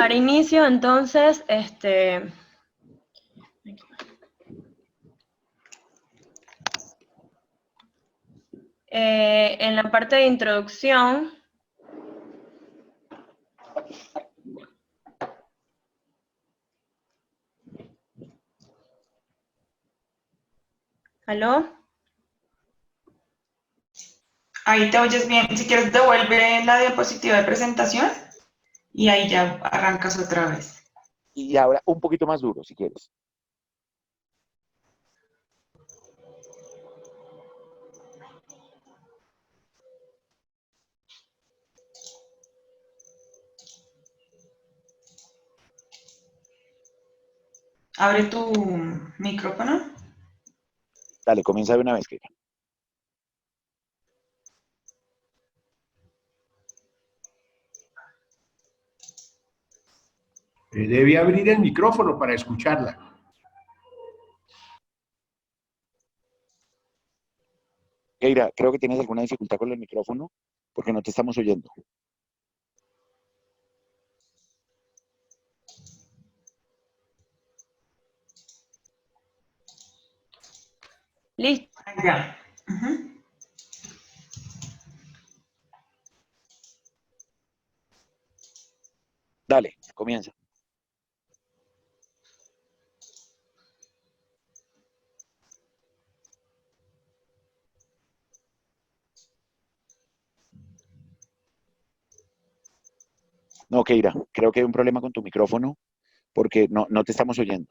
dar inicio, entonces, en la parte de introducción, ¿aló? Ahí te oyes bien. Si quieres, devuelve la diapositiva de presentación y ahí ya arrancas otra vez. Y ahora un poquito más duro, si quieres. Abre tu micrófono. Dale, comienza de una vez, Keira. Debe abrir el micrófono para escucharla. Keira, creo que tienes alguna dificultad con el micrófono porque no te estamos oyendo. Listo. Ya. Dale, comienza. No, Keira, creo que hay un problema con tu micrófono porque no te estamos oyendo.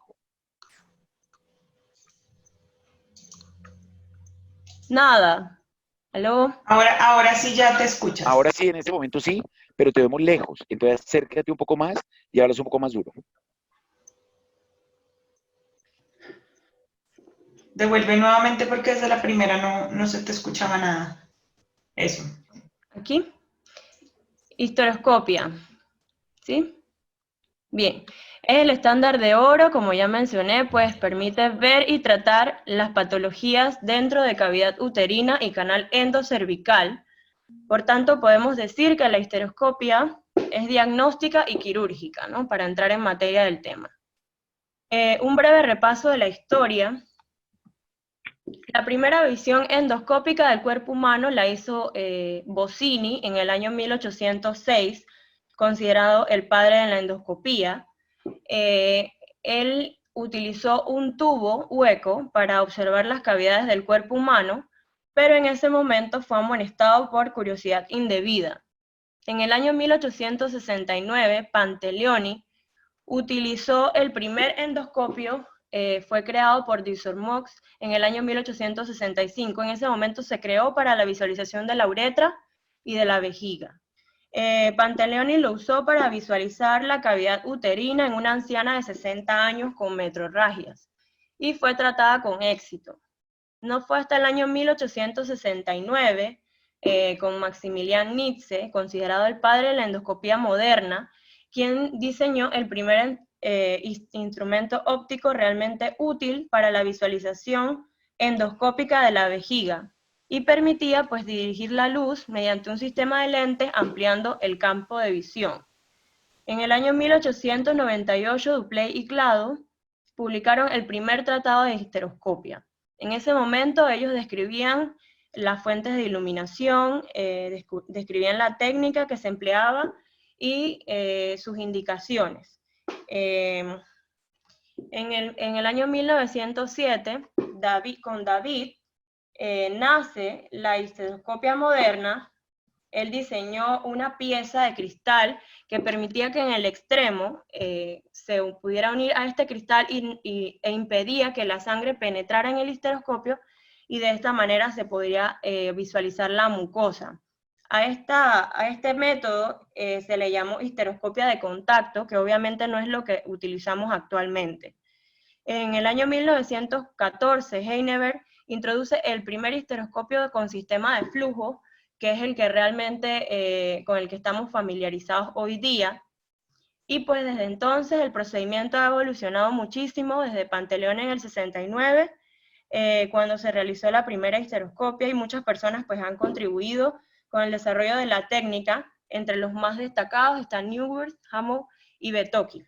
Nada. ¿Aló? Ahora sí ya te escuchas. Ahora sí, en este momento sí, pero te vemos lejos. Entonces acércate un poco más y hablas un poco más duro. Devuelve nuevamente porque desde la primera no se te escuchaba nada. Eso. Aquí. Histeroscopia. ¿Sí? Bien. Es el estándar de oro, como ya mencioné, pues permite ver y tratar las patologías dentro de cavidad uterina y canal endocervical. Por tanto, podemos decir que la histeroscopia es diagnóstica y quirúrgica, ¿no? Para entrar en materia del tema. Un breve repaso de la historia. La primera visión endoscópica del cuerpo humano la hizo Bossini en el año 1806, considerado el padre de la endoscopía. Él utilizó un tubo hueco para observar las cavidades del cuerpo humano, pero en ese momento fue amonestado por curiosidad indebida. En el año 1869, Pantaleoni utilizó el primer endoscopio, fue creado por Dixon-Mox en el año 1865. En ese momento se creó para la visualización de la uretra y de la vejiga. Pantaleoni lo usó para visualizar la cavidad uterina en una anciana de 60 años con metrorragias y fue tratada con éxito. No fue hasta el año 1869, con Maximilian Nitze, considerado el padre de la endoscopía moderna, quien diseñó el primer instrumento óptico realmente útil para la visualización endoscópica de la vejiga, y permitía pues dirigir la luz mediante un sistema de lentes ampliando el campo de visión. En el año 1898, Duplay y Clado publicaron el primer tratado de histeroscopia. En ese momento ellos describían las fuentes de iluminación, describían la técnica que se empleaba y sus indicaciones. En el año 1907, con David, nace la histeroscopia moderna. Él diseñó una pieza de cristal que permitía que en el extremo se pudiera unir a este cristal e impedía que la sangre penetrara en el histeroscopio, y de esta manera se podría visualizar la mucosa. A este método se le llamó histeroscopia de contacto, que obviamente no es lo que utilizamos actualmente. En el año 1914, Heineberg introduce el primer histeroscopio con sistema de flujo, que es el que realmente con el que estamos familiarizados hoy día. Y pues desde entonces el procedimiento ha evolucionado muchísimo, desde Pantaleón en el 69, cuando se realizó la primera histeroscopia, y muchas personas pues han contribuido con el desarrollo de la técnica. Entre los más destacados están Neuwirth, Hamow y Betocchi.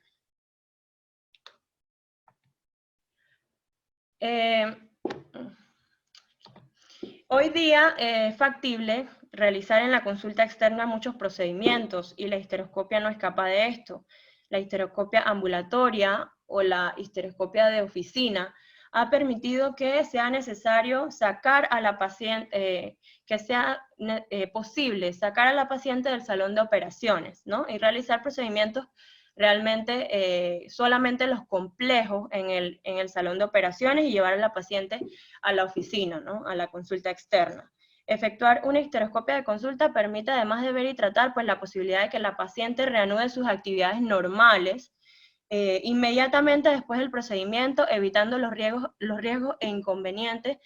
Hoy día es factible realizar en la consulta externa muchos procedimientos y la histeroscopia no escapa de esto. La histeroscopia ambulatoria o la histeroscopia de oficina ha permitido que sea necesario sacar a la paciente, que sea posible sacar a la paciente del salón de operaciones, ¿no? Y realizar procedimientos realmente solamente los complejos en el salón de operaciones y llevar a la paciente a la oficina, ¿no? A la consulta externa. Efectuar una histeroscopia de consulta permite, además de ver y tratar, pues la posibilidad de que la paciente reanude sus actividades normales inmediatamente después del procedimiento, evitando los riesgos e inconvenientes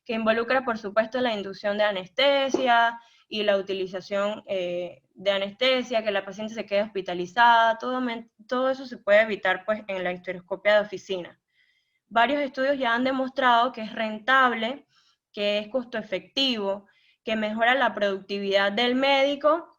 que involucra, por supuesto, la inducción de anestesia y la utilización de anestesia, que la paciente se quede hospitalizada, todo eso se puede evitar pues, en la histeroscopia de oficina. Varios estudios ya han demostrado que es rentable, que es costo efectivo, que mejora la productividad del médico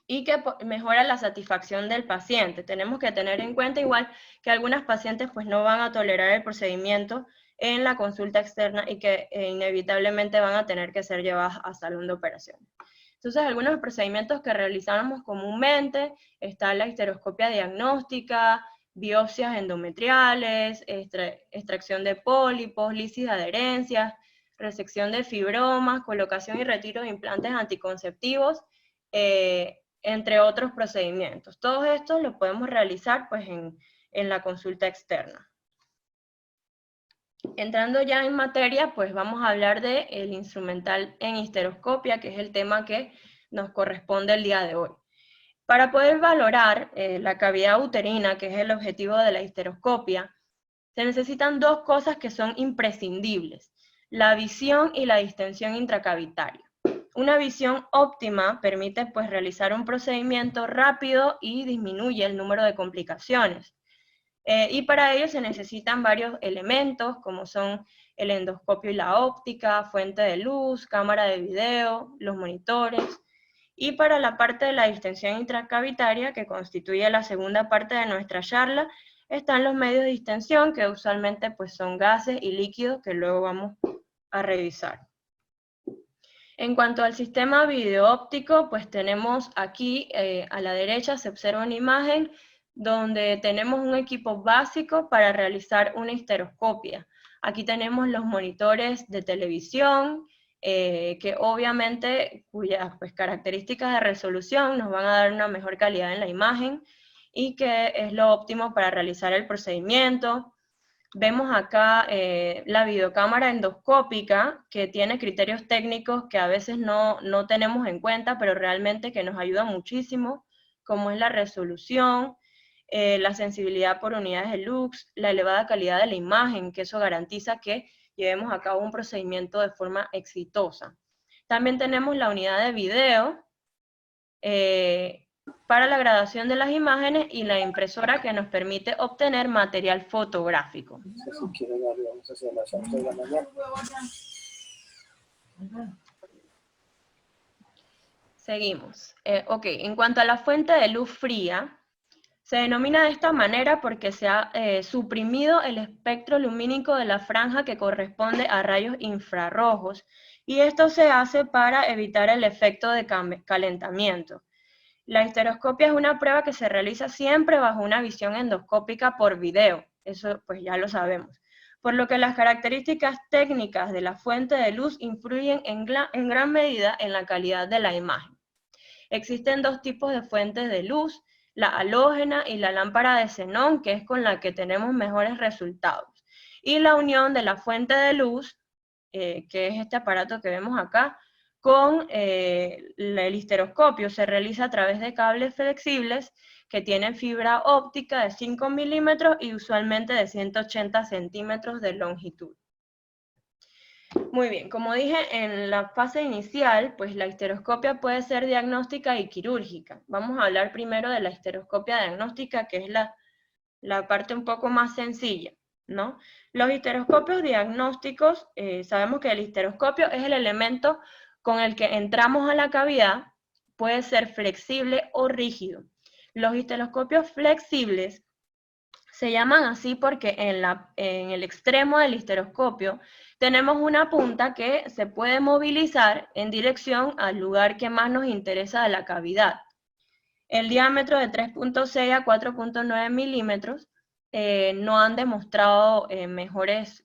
y que mejora la satisfacción del paciente. Tenemos que tener en cuenta igual que algunas pacientes pues no van a tolerar el procedimiento en la consulta externa y que inevitablemente van a tener que ser llevadas a salón de operaciones. Entonces, algunos procedimientos que realizamos comúnmente está la histeroscopia diagnóstica, biopsias endometriales, extracción de pólipos, lisis de adherencias, resección de fibromas, colocación y retiro de implantes anticonceptivos, entre otros procedimientos. Todos estos los podemos realizar pues, en la consulta externa. Entrando ya en materia, pues vamos a hablar del instrumental en histeroscopia, que es el tema que nos corresponde el día de hoy. Para poder valorar la cavidad uterina, que es el objetivo de la histeroscopia, se necesitan dos cosas que son imprescindibles: la visión y la distensión intracavitaria. Una visión óptima permite pues, realizar un procedimiento rápido y disminuye el número de complicaciones. Y para ello se necesitan varios elementos, como son el endoscopio y la óptica, fuente de luz, cámara de video, los monitores. Y para la parte de la distensión intracavitaria, que constituye la segunda parte de nuestra charla, están los medios de distensión, que usualmente pues, son gases y líquidos, que luego vamos a revisar. En cuanto al sistema videoóptico, pues tenemos aquí a la derecha se observa una imagen donde tenemos un equipo básico para realizar una histeroscopia. Aquí tenemos los monitores de televisión, que obviamente cuyas pues, características de resolución nos van a dar una mejor calidad en la imagen y que es lo óptimo para realizar el procedimiento. Vemos acá la videocámara endoscópica, que tiene criterios técnicos que a veces no tenemos en cuenta, pero realmente que nos ayuda muchísimo, como es la resolución, la sensibilidad por unidades de lux, la elevada calidad de la imagen, que eso garantiza que llevemos a cabo un procedimiento de forma exitosa. También tenemos la unidad de video, para la grabación de las imágenes, y la impresora, que nos permite obtener material fotográfico. Seguimos. Ok, en cuanto a la fuente de luz fría, se denomina de esta manera porque se ha suprimido el espectro lumínico de la franja que corresponde a rayos infrarrojos, y esto se hace para evitar el efecto de calentamiento. La histeroscopia es una prueba que se realiza siempre bajo una visión endoscópica por video, eso pues ya lo sabemos, por lo que las características técnicas de la fuente de luz influyen en gran medida en la calidad de la imagen. Existen dos tipos de fuentes de luz, la halógena y la lámpara de xenón, que es con la que tenemos mejores resultados. Y la unión de la fuente de luz, que es este aparato que vemos acá, con el histeroscopio se realiza a través de cables flexibles que tienen fibra óptica de 5 milímetros y usualmente de 180 centímetros de longitud. Muy bien, como dije en la fase inicial, pues la histeroscopia puede ser diagnóstica y quirúrgica. Vamos a hablar primero de la histeroscopia diagnóstica, que es la parte un poco más sencilla, ¿no? Los histeroscopios diagnósticos, sabemos que el histeroscopio es el elemento con el que entramos a la cavidad, puede ser flexible o rígido. Los histeroscopios flexibles se llaman así porque en el extremo del histeroscopio tenemos una punta que se puede movilizar en dirección al lugar que más nos interesa de la cavidad. El diámetro de 3.6 a 4.9 milímetros no han demostrado mejores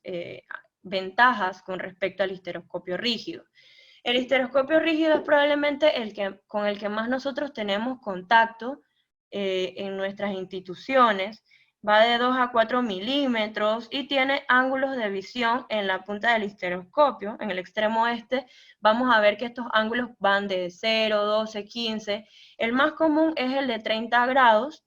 ventajas con respecto al histeroscopio rígido. El histeroscopio rígido es probablemente con el que más nosotros tenemos contacto en nuestras instituciones. Va de 2 a 4 milímetros y tiene ángulos de visión en la punta del histeroscopio. En el extremo este vamos a ver que estos ángulos van de 0, 12, 15. El más común es el de 30 grados,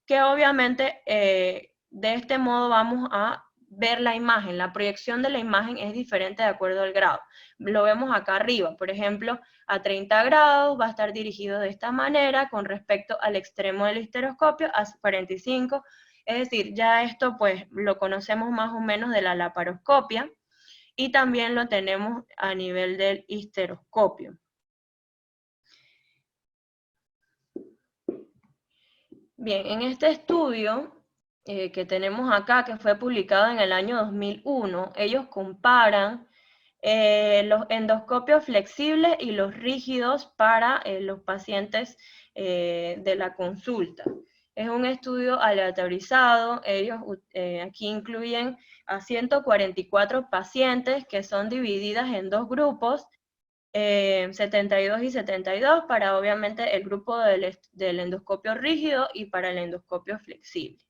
que obviamente de este modo vamos a ver la imagen. La proyección de la imagen es diferente de acuerdo al grado. Lo vemos acá arriba, por ejemplo, a 30 grados va a estar dirigido de esta manera con respecto al extremo del histeroscopio, a 45. Es decir, ya esto pues lo conocemos más o menos de la laparoscopia y también lo tenemos a nivel del histeroscopio. Bien, en este estudio que tenemos acá, que fue publicado en el año 2001, ellos comparan los endoscopios flexibles y los rígidos para los pacientes de la consulta. Es un estudio aleatorizado, ellos aquí incluyen a 144 pacientes que son divididas en dos grupos, 72 y 72, para obviamente el grupo del endoscopio rígido y para el endoscopio flexible.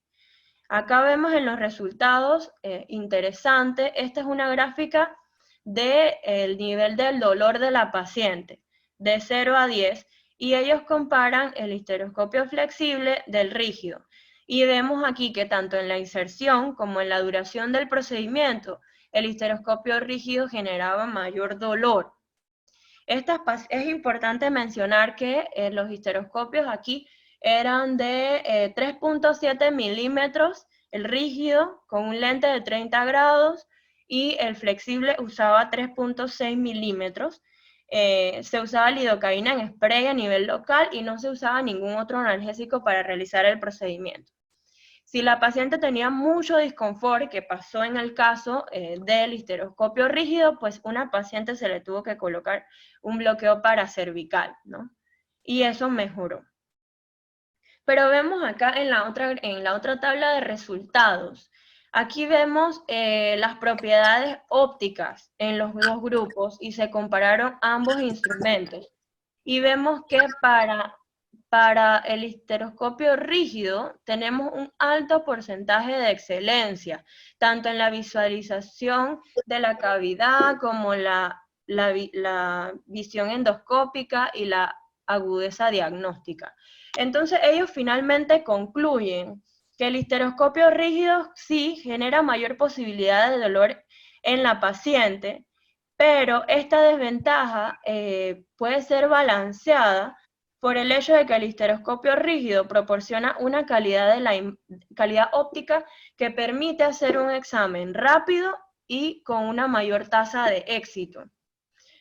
Acá vemos en los resultados interesante, esta es una gráfica del nivel del dolor de la paciente, de 0 a 10, y ellos comparan el histeroscopio flexible del rígido. Y vemos aquí que tanto en la inserción como en la duración del procedimiento, el histeroscopio rígido generaba mayor dolor. Es importante mencionar que los histeroscopios aquí eran de 3.7 milímetros, el rígido con un lente de 30 grados, y el flexible usaba 3.6 milímetros. Se usaba lidocaína en spray a nivel local y no se usaba ningún otro analgésico para realizar el procedimiento. Si la paciente tenía mucho disconfort, que pasó en el caso del histeroscopio rígido, pues una paciente se le tuvo que colocar un bloqueo paracervical, ¿no? Y eso mejoró. Pero vemos acá en la otra tabla de resultados, aquí vemos las propiedades ópticas en los dos grupos y se compararon ambos instrumentos. Y vemos que para el histeroscopio rígido tenemos un alto porcentaje de excelencia, tanto en la visualización de la cavidad como la visión endoscópica y la agudeza diagnóstica. Entonces ellos finalmente concluyen que el histeroscopio rígido sí genera mayor posibilidad de dolor en la paciente, pero esta desventaja puede ser balanceada por el hecho de que el histeroscopio rígido proporciona una calidad óptica que permite hacer un examen rápido y con una mayor tasa de éxito.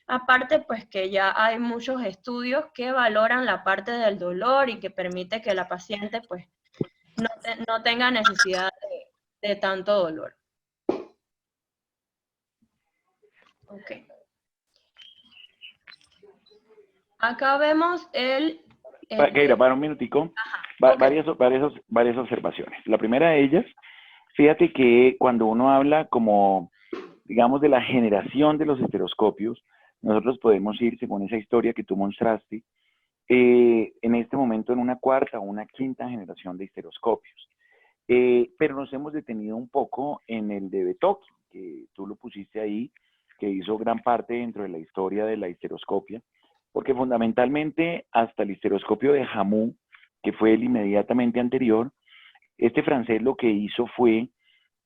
Aparte, pues que ya hay muchos estudios que valoran la parte del dolor y que permite que la paciente pues no tenga necesidad de tanto dolor. Ok. Acá vemos Keira, para un minutico, okay. varias observaciones. La primera de ellas, fíjate que cuando uno habla como, digamos, de la generación de los estereoscopios, nosotros podemos ir, según esa historia que tú mostraste, en este momento en una cuarta o una quinta generación de estereoscopios. Pero nos hemos detenido un poco en el de Betoki, que tú lo pusiste ahí, que hizo gran parte dentro de la historia de la histeroscopia, porque fundamentalmente hasta el histeroscopio de Jamou, que fue el inmediatamente anterior, este francés lo que hizo fue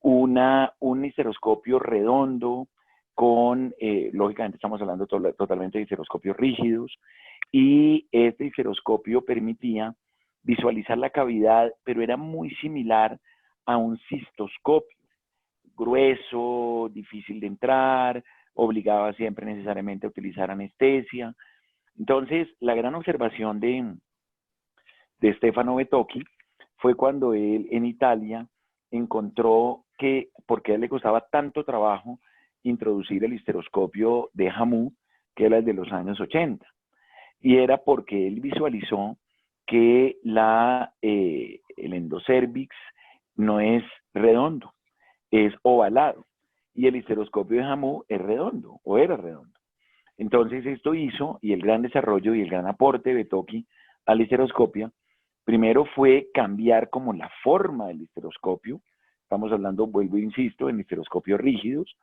un histeroscopio redondo con, lógicamente estamos hablando totalmente de histeroscopios rígidos, y este histeroscopio permitía visualizar la cavidad, pero era muy similar a un cistoscopio, grueso, difícil de entrar, obligaba siempre necesariamente a utilizar anestesia. Entonces, la gran observación de Stefano Betocchi, fue cuando él en Italia encontró que, porque a él le costaba tanto trabajo introducir el histeroscopio de Hamu, que era el de los años 80, y era porque él visualizó que el endocervix no es redondo, es ovalado, y el histeroscopio de Hamu es redondo, o era redondo. Entonces esto hizo, y el gran desarrollo y el gran aporte de Betocchi a la histeroscopia, primero fue cambiar como la forma del histeroscopio. Estamos hablando, vuelvo e insisto, en histeroscopios rígidos,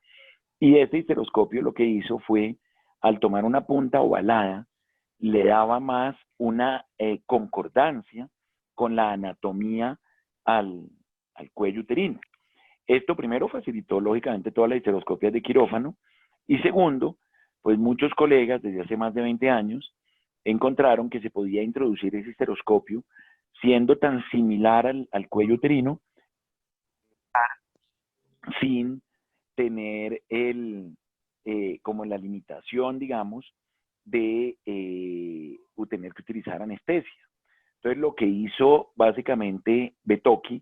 y este histeroscopio lo que hizo fue, al tomar una punta ovalada, le daba más una concordancia con la anatomía al cuello uterino. Esto primero facilitó lógicamente todas las histeroscopias de quirófano, y segundo, pues muchos colegas desde hace más de 20 años encontraron que se podía introducir ese histeroscopio siendo tan similar al cuello uterino sin tener como la limitación, digamos, de tener que utilizar anestesia. Entonces lo que hizo básicamente Betocchi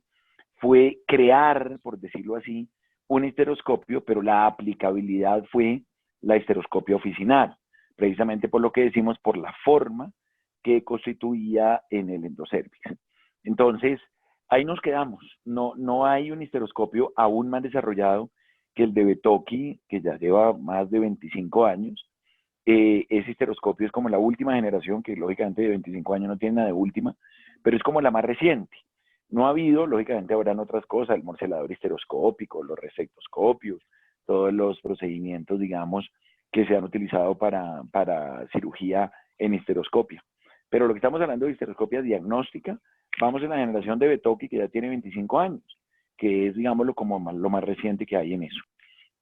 fue crear, por decirlo así, un histeroscopio, pero la aplicabilidad fue la histeroscopia oficinal, precisamente por lo que decimos, por la forma que constituía en el endocervix. Entonces, ahí nos quedamos. No hay un histeroscopio aún más desarrollado que el de Betocchi, que ya lleva más de 25 años. Ese histeroscopio es como la última generación, que lógicamente de 25 años no tiene nada de última, pero es como la más reciente. No ha habido, lógicamente habrán otras cosas, el morcelador histeroscópico, los resectoscopios, todos los procedimientos, digamos, que se han utilizado para cirugía en histeroscopia. Pero lo que estamos hablando de histeroscopia diagnóstica, vamos en la generación de Betocchi, que ya tiene 25 años, que es, digámoslo, como lo más reciente que hay en eso.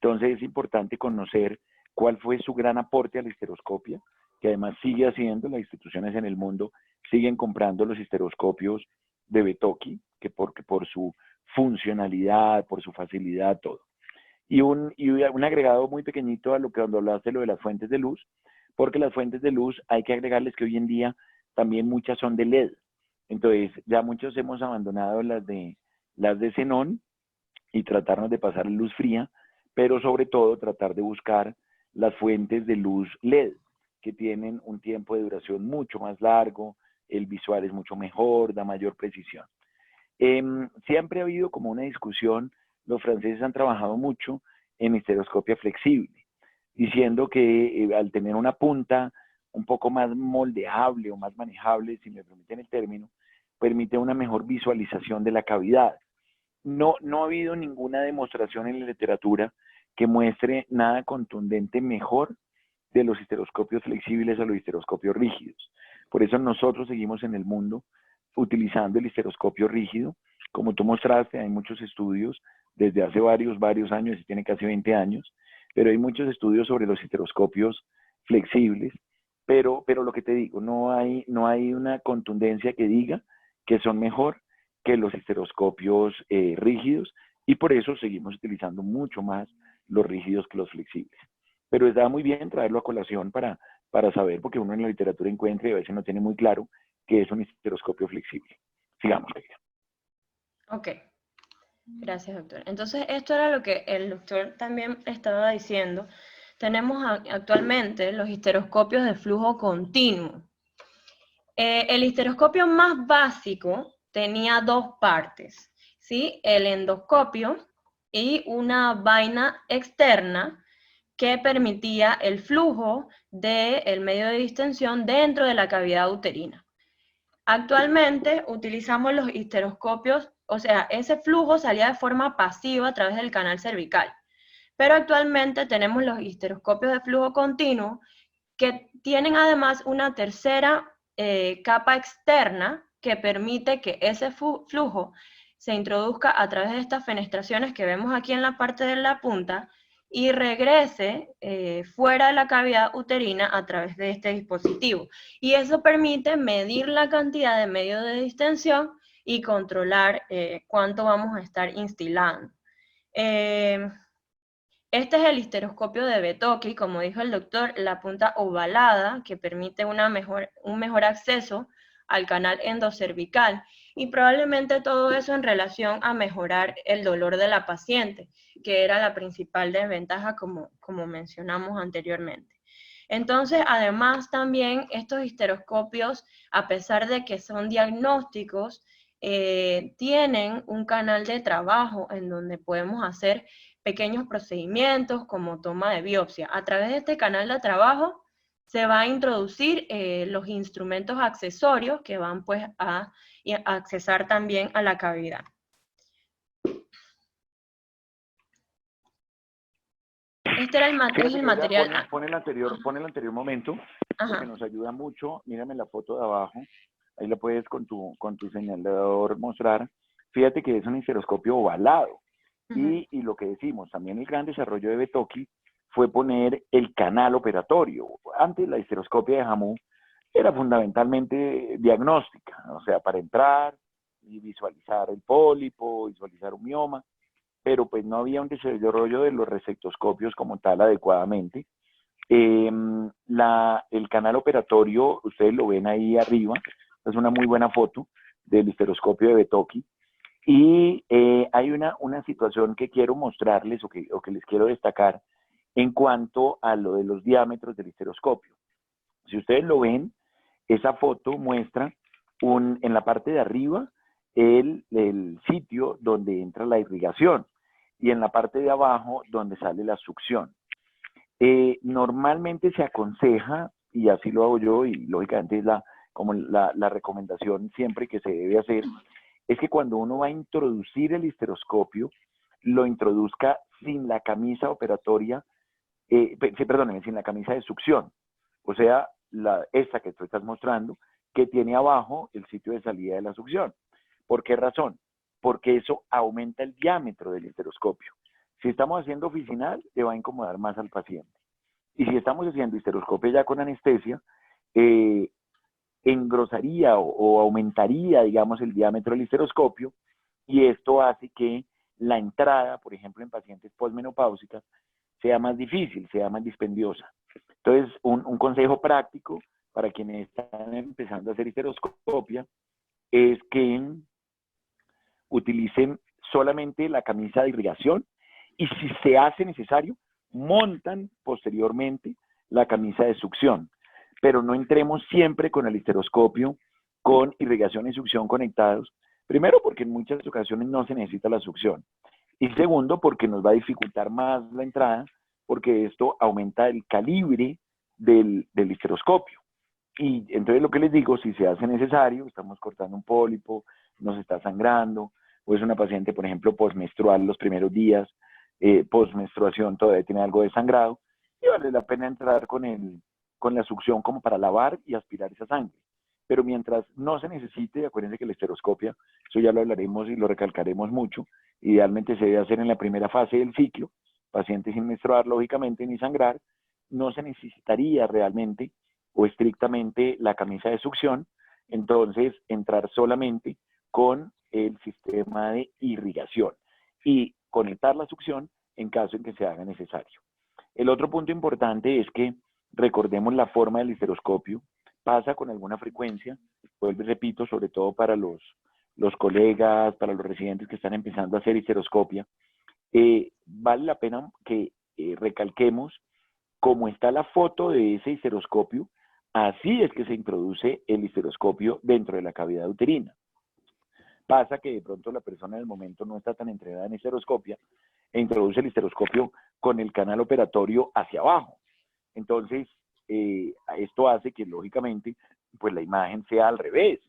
Entonces es importante conocer cuál fue su gran aporte a la histeroscopia, que además sigue haciendo, las instituciones en el mundo siguen comprando los histeroscopios de Betocchi, que porque por su funcionalidad, por su facilidad, todo. Y un agregado muy pequeñito a lo que cuando hablaste lo de las fuentes de luz, porque las fuentes de luz hay que agregarles que hoy en día también muchas son de LED. Entonces ya muchos hemos abandonado las de xenón y tratarnos de pasar luz fría, pero sobre todo tratar de buscar las fuentes de luz LED, que tienen un tiempo de duración mucho más largo, el visual es mucho mejor, da mayor precisión. Siempre ha habido como una discusión, los franceses han trabajado mucho en histeroscopia flexible, diciendo que al tener una punta un poco más moldeable o más manejable, si me permiten el término, permite una mejor visualización de la cavidad. No ha habido ninguna demostración en la literatura que muestre nada contundente mejor de los histeroscopios flexibles a los histeroscopios rígidos. Por eso nosotros seguimos en el mundo utilizando el histeroscopio rígido. Como tú mostraste, hay muchos estudios desde hace varios años, y tiene casi 20 años, pero hay muchos estudios sobre los histeroscopios flexibles, pero lo que te digo, no hay una contundencia que diga que son mejor que los histeroscopios rígidos, y por eso seguimos utilizando mucho más los rígidos que los flexibles. Pero está muy bien traerlo a colación para saber, porque uno en la literatura encuentra y a veces no tiene muy claro qué es un histeroscopio flexible. Sigamos, querida. Ok, gracias, doctor. Entonces, esto era lo que el doctor también estaba diciendo. Tenemos actualmente los histeroscopios de flujo continuo. El histeroscopio más básico tenía dos partes, ¿sí? El endoscopio y una vaina externa que permitía el flujo del medio de distensión dentro de la cavidad uterina. Actualmente utilizamos los histeroscopios, o sea, ese flujo salía de forma pasiva a través del canal cervical, pero actualmente tenemos los histeroscopios de flujo continuo que tienen además una tercera capa externa que permite que ese flujo se introduzca a través de estas fenestraciones que vemos aquí en la parte de la punta y regrese fuera de la cavidad uterina a través de este dispositivo. Y eso permite medir la cantidad de medio de distensión y controlar cuánto vamos a estar instilando. Este es el histeroscopio de Betocchi, como dijo el doctor, la punta ovalada, que permite un mejor acceso al canal endocervical, y probablemente todo eso en relación a mejorar el dolor de la paciente, que era la principal desventaja como mencionamos anteriormente. Entonces, además también estos histeroscopios, a pesar de que son diagnósticos, tienen un canal de trabajo en donde podemos hacer pequeños procedimientos como toma de biopsia. A través de este canal de trabajo se va a introducir los instrumentos accesorios que van pues a accesar también a la cavidad. Este era el material. Pon el anterior momento, porque nos ayuda mucho. Mírame la foto de abajo. Ahí la puedes con tu señalador mostrar. Fíjate que es un histeroscopio ovalado. Y lo que decimos, también el gran desarrollo de Betocchi fue poner el canal operatorio. Antes la histeroscopia de Hamu era fundamentalmente diagnóstica, o sea, para entrar y visualizar el pólipo, visualizar un mioma, pero pues no había un desarrollo de los resectoscopios como tal adecuadamente. El canal operatorio, ustedes lo ven ahí arriba, es una muy buena foto del histeroscopio de Betocchi. Y hay una situación que quiero mostrarles o que les quiero destacar en cuanto a lo de los diámetros del histeroscopio. Si ustedes lo ven, esa foto muestra en la parte de arriba el sitio donde entra la irrigación y en la parte de abajo donde sale la succión. Normalmente se aconseja, y así lo hago yo, y lógicamente es la recomendación siempre que se debe hacer, es que cuando uno va a introducir el histeroscopio, lo introduzca sin la camisa operatoria, perdónenme, sin la camisa de succión. O sea, esta que tú estás mostrando, que tiene abajo el sitio de salida de la succión. ¿Por qué razón? Porque eso aumenta el diámetro del histeroscopio. Si estamos haciendo oficinal, le va a incomodar más al paciente. Y si estamos haciendo histeroscopio ya con anestesia, engrosaría o aumentaría, digamos, el diámetro del histeroscopio, y esto hace que la entrada, por ejemplo, en pacientes posmenopáusicas, sea más difícil, sea más dispendiosa. Entonces, un consejo práctico para quienes están empezando a hacer histeroscopia es que utilicen solamente la camisa de irrigación y si se hace necesario, montan posteriormente la camisa de succión. Pero no entremos siempre con el histeroscopio con irrigación y succión conectados. Primero, porque en muchas ocasiones no se necesita la succión. Y segundo, porque nos va a dificultar más la entrada, porque esto aumenta el calibre del histeroscopio. Y entonces lo que les digo, si se hace necesario, estamos cortando un pólipo, nos está sangrando, o es una paciente, por ejemplo, postmenstrual los primeros días, postmenstruación todavía tiene algo de sangrado, y vale la pena entrar con la succión como para lavar y aspirar esa sangre. Pero mientras no se necesite, acuérdense que la histeroscopia, eso ya lo hablaremos y lo recalcaremos mucho, idealmente se debe hacer en la primera fase del ciclo, paciente sin menstruar lógicamente ni sangrar, no se necesitaría realmente o estrictamente la camisa de succión, entonces entrar solamente con el sistema de irrigación y conectar la succión en caso en que se haga necesario. El otro punto importante es que recordemos la forma del histeroscopio, pasa con alguna frecuencia, vuelvo y repito, sobre todo para los colegas, para los residentes que están empezando a hacer histeroscopia, vale la pena que recalquemos cómo está la foto de ese histeroscopio, así es que se introduce el histeroscopio dentro de la cavidad uterina. Pasa que de pronto la persona en el momento no está tan entrenada en histeroscopia e introduce el histeroscopio con el canal operatorio hacia abajo. Entonces, esto hace que lógicamente pues la imagen sea al revés.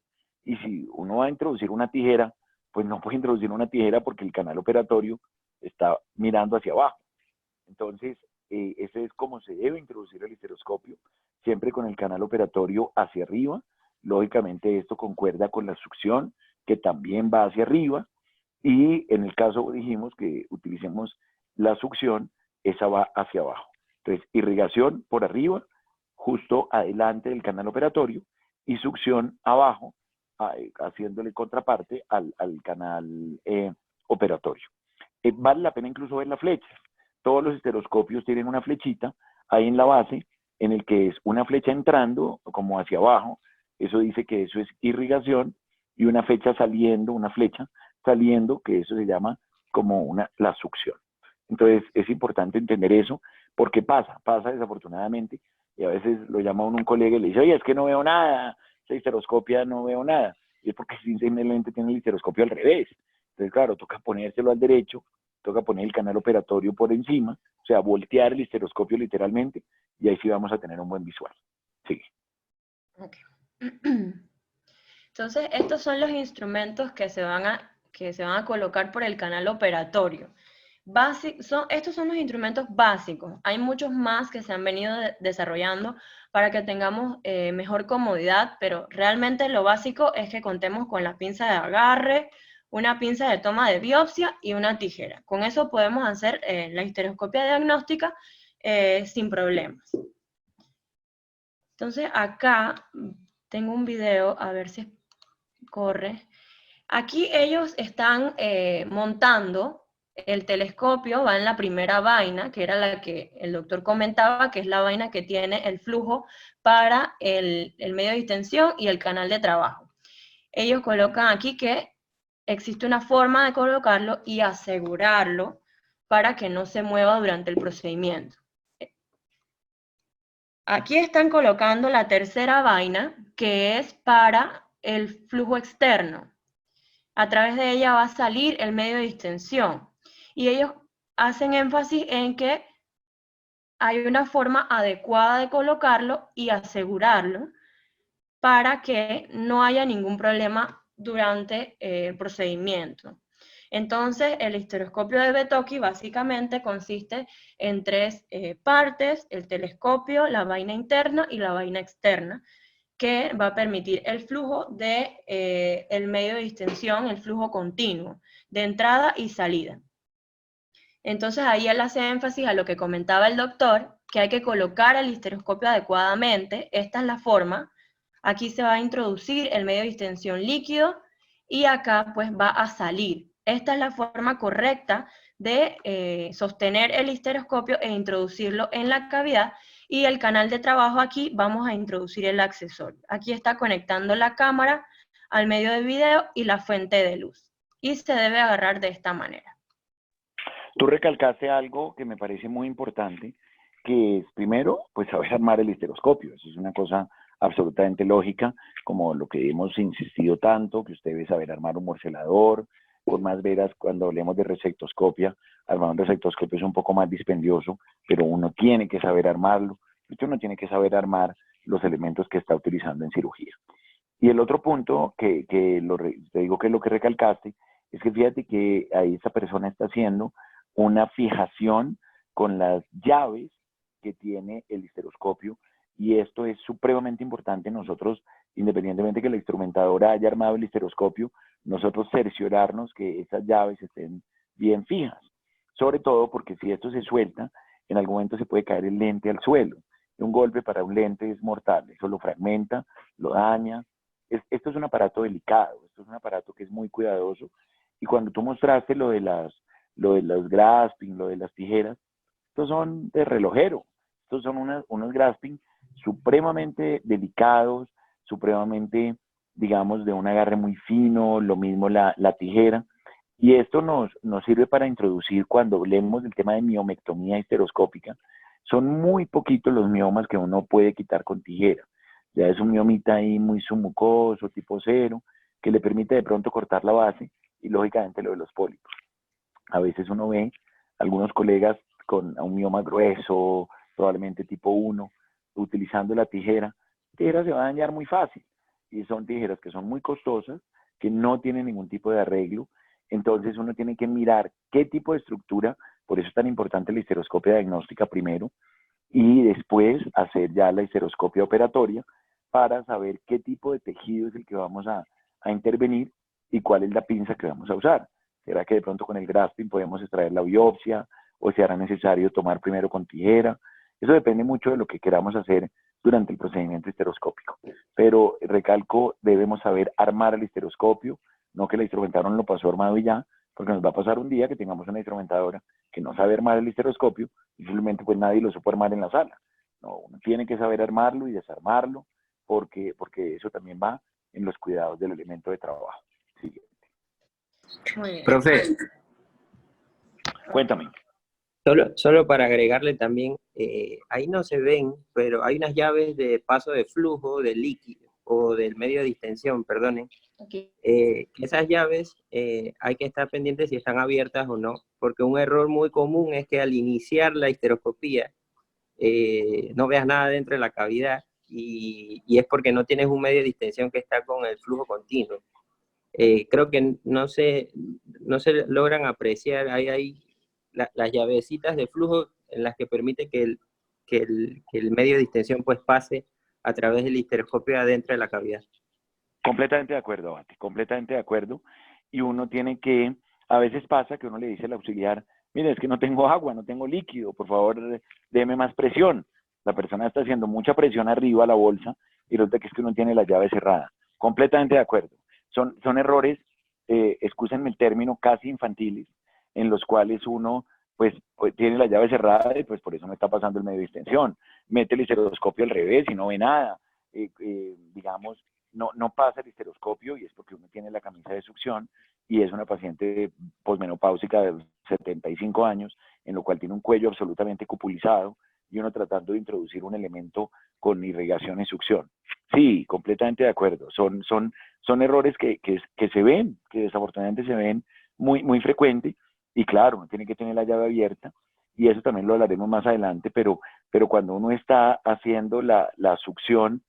Y si uno va a introducir una tijera, pues no puede introducir una tijera porque el canal operatorio está mirando hacia abajo. Entonces, ese es como se debe introducir el histeroscopio, siempre con el canal operatorio hacia arriba. Lógicamente esto concuerda con la succión, que también va hacia arriba, y en el caso dijimos que utilicemos la succión, esa va hacia abajo. Entonces, irrigación por arriba, justo adelante del canal operatorio, y succión abajo, haciéndole contraparte al canal operatorio. Vale la pena incluso ver la flecha. Todos los histeroscopios tienen una flechita ahí en la base, en el que es una flecha entrando como hacia abajo, eso dice que eso es irrigación, y una flecha saliendo, que eso se llama como la succión. Entonces es importante entender eso, porque pasa desafortunadamente, y a veces lo llama uno un colega y le dice, oye, es que no veo nada, esa histeroscopia no veo nada, y es porque simplemente tiene el histeroscopio al revés. Entonces, claro, toca ponérselo al derecho, toca poner el canal operatorio por encima, o sea, voltear el histeroscopio literalmente, y ahí sí vamos a tener un buen visual. Sigue. Okay. Entonces, estos son los instrumentos que se van a colocar por el canal operatorio. Estos son los instrumentos básicos. Hay muchos más que se han venido desarrollando para que tengamos mejor comodidad, pero realmente lo básico es que contemos con la pinza de agarre, una pinza de toma de biopsia y una tijera. Con eso podemos hacer la histeroscopia diagnóstica sin problemas. Entonces acá tengo un video, a ver si corre. Aquí ellos están montando el telescopio, va en la primera vaina, que era la que el doctor comentaba, que es la vaina que tiene el flujo para el medio de distensión y el canal de trabajo. Ellos colocan aquí que existe una forma de colocarlo y asegurarlo para que no se mueva durante el procedimiento. Aquí están colocando la tercera vaina, que es para el flujo externo. A través de ella va a salir el medio de distensión. Y ellos hacen énfasis en que hay una forma adecuada de colocarlo y asegurarlo para que no haya ningún problema durante el procedimiento. Entonces, el histeroscopio de Betocchi básicamente consiste en tres partes: el telescopio, la vaina interna y la vaina externa, que va a permitir el flujo de el medio de distensión, el flujo continuo, de entrada y salida. Entonces ahí él hace énfasis a lo que comentaba el doctor, que hay que colocar el histeroscopio adecuadamente. Esta es la forma. Aquí se va a introducir el medio de distensión líquido y acá pues va a salir. Esta es la forma correcta de sostener el histeroscopio e introducirlo en la cavidad, y el canal de trabajo aquí vamos a introducir el accesorio. Aquí está conectando la cámara al medio de video y la fuente de luz, y se debe agarrar de esta manera. Tú recalcaste algo que me parece muy importante, que es, primero, pues saber armar el histeroscopio. Eso es una cosa absolutamente lógica, como lo que hemos insistido tanto, que usted debe saber armar un morcelador. Por más veras, cuando hablemos de resectoscopia, armar un resectoscopio es un poco más dispendioso, pero uno tiene que saber armarlo. Uno tiene que saber armar los elementos que está utilizando en cirugía. Y el otro punto te digo que lo que recalcaste, es que fíjate que ahí esta persona está haciendo una fijación con las llaves que tiene el histeroscopio, y esto es supremamente importante. Nosotros, independientemente que la instrumentadora haya armado el histeroscopio, nosotros cerciorarnos que esas llaves estén bien fijas, sobre todo porque si esto se suelta, en algún momento se puede caer el lente al suelo. Un golpe para un lente es mortal, eso lo fragmenta, lo daña. Esto es un aparato delicado, esto es un aparato que es muy cuidadoso, y cuando tú mostraste lo de los grasping, lo de las tijeras, estos son de relojero, estos son unos grasping supremamente delicados, supremamente, digamos, de un agarre muy fino, lo mismo la tijera, y esto nos sirve para introducir, cuando hablemos del tema de miomectomía histeroscópica, son muy poquitos los miomas que uno puede quitar con tijera. Ya es un miomita ahí muy submucoso, tipo 0, que le permite de pronto cortar la base, y lógicamente lo de los pólipos. A veces uno ve algunos colegas con un mioma grueso, probablemente tipo 1, utilizando la tijera. La tijera se va a dañar muy fácil, y son tijeras que son muy costosas, que no tienen ningún tipo de arreglo. Entonces uno tiene que mirar qué tipo de estructura, por eso es tan importante la histeroscopia diagnóstica primero, y después hacer ya la histeroscopia operatoria para saber qué tipo de tejido es el que vamos a intervenir y cuál es la pinza que vamos a usar. ¿Será que de pronto con el grasping podemos extraer la biopsia, o será necesario tomar primero con tijera? Eso depende mucho de lo que queramos hacer durante el procedimiento histeroscópico. Pero recalco, debemos saber armar el histeroscopio, no que la instrumentadora lo pasó armado y ya, porque nos va a pasar un día que tengamos una instrumentadora que no sabe armar el histeroscopio y simplemente pues nadie lo supo armar en la sala. No, uno tiene que saber armarlo y desarmarlo porque eso también va en los cuidados del elemento de trabajo. Siguiente. Muy bien. Profe, Cuéntame. solo para agregarle también, ahí no se ven, pero hay unas llaves de paso de flujo, de líquido, o del medio de distensión, perdonen. Aquí. Esas llaves hay que estar pendientes si están abiertas o no, porque un error muy común es que al iniciar la histeroscopía no veas nada dentro de la cavidad y es porque no tienes un medio de distensión que está con el flujo continuo. Creo que no se logran apreciar, hay las llavecitas de flujo en las que permite que el medio de distensión pues pase a través del histeroscopio adentro de la cavidad. Completamente de acuerdo, Abate, completamente de acuerdo. Y uno tiene que, a veces pasa que uno le dice al auxiliar, mire, es que no tengo agua, no tengo líquido, por favor, déme más presión. La persona está haciendo mucha presión arriba a la bolsa y resulta que es que uno tiene la llave cerrada. Completamente de acuerdo. Son errores, excúsenme el término, casi infantiles, en los cuales uno pues tiene la llave cerrada y pues por eso no está pasando el medio de distensión. Mete el histeroscopio al revés y no ve nada. Digamos, no pasa el histeroscopio y es porque uno tiene la camisa de succión y es una paciente posmenopáusica de 75 años, en lo cual tiene un cuello absolutamente cupulizado y uno tratando de introducir un elemento con irrigación y succión. Sí, completamente de acuerdo. Son errores que se ven, que desafortunadamente se ven muy frecuente, y claro, uno tiene que tener la llave abierta, y eso también lo hablaremos más adelante, pero cuando uno está haciendo la succión,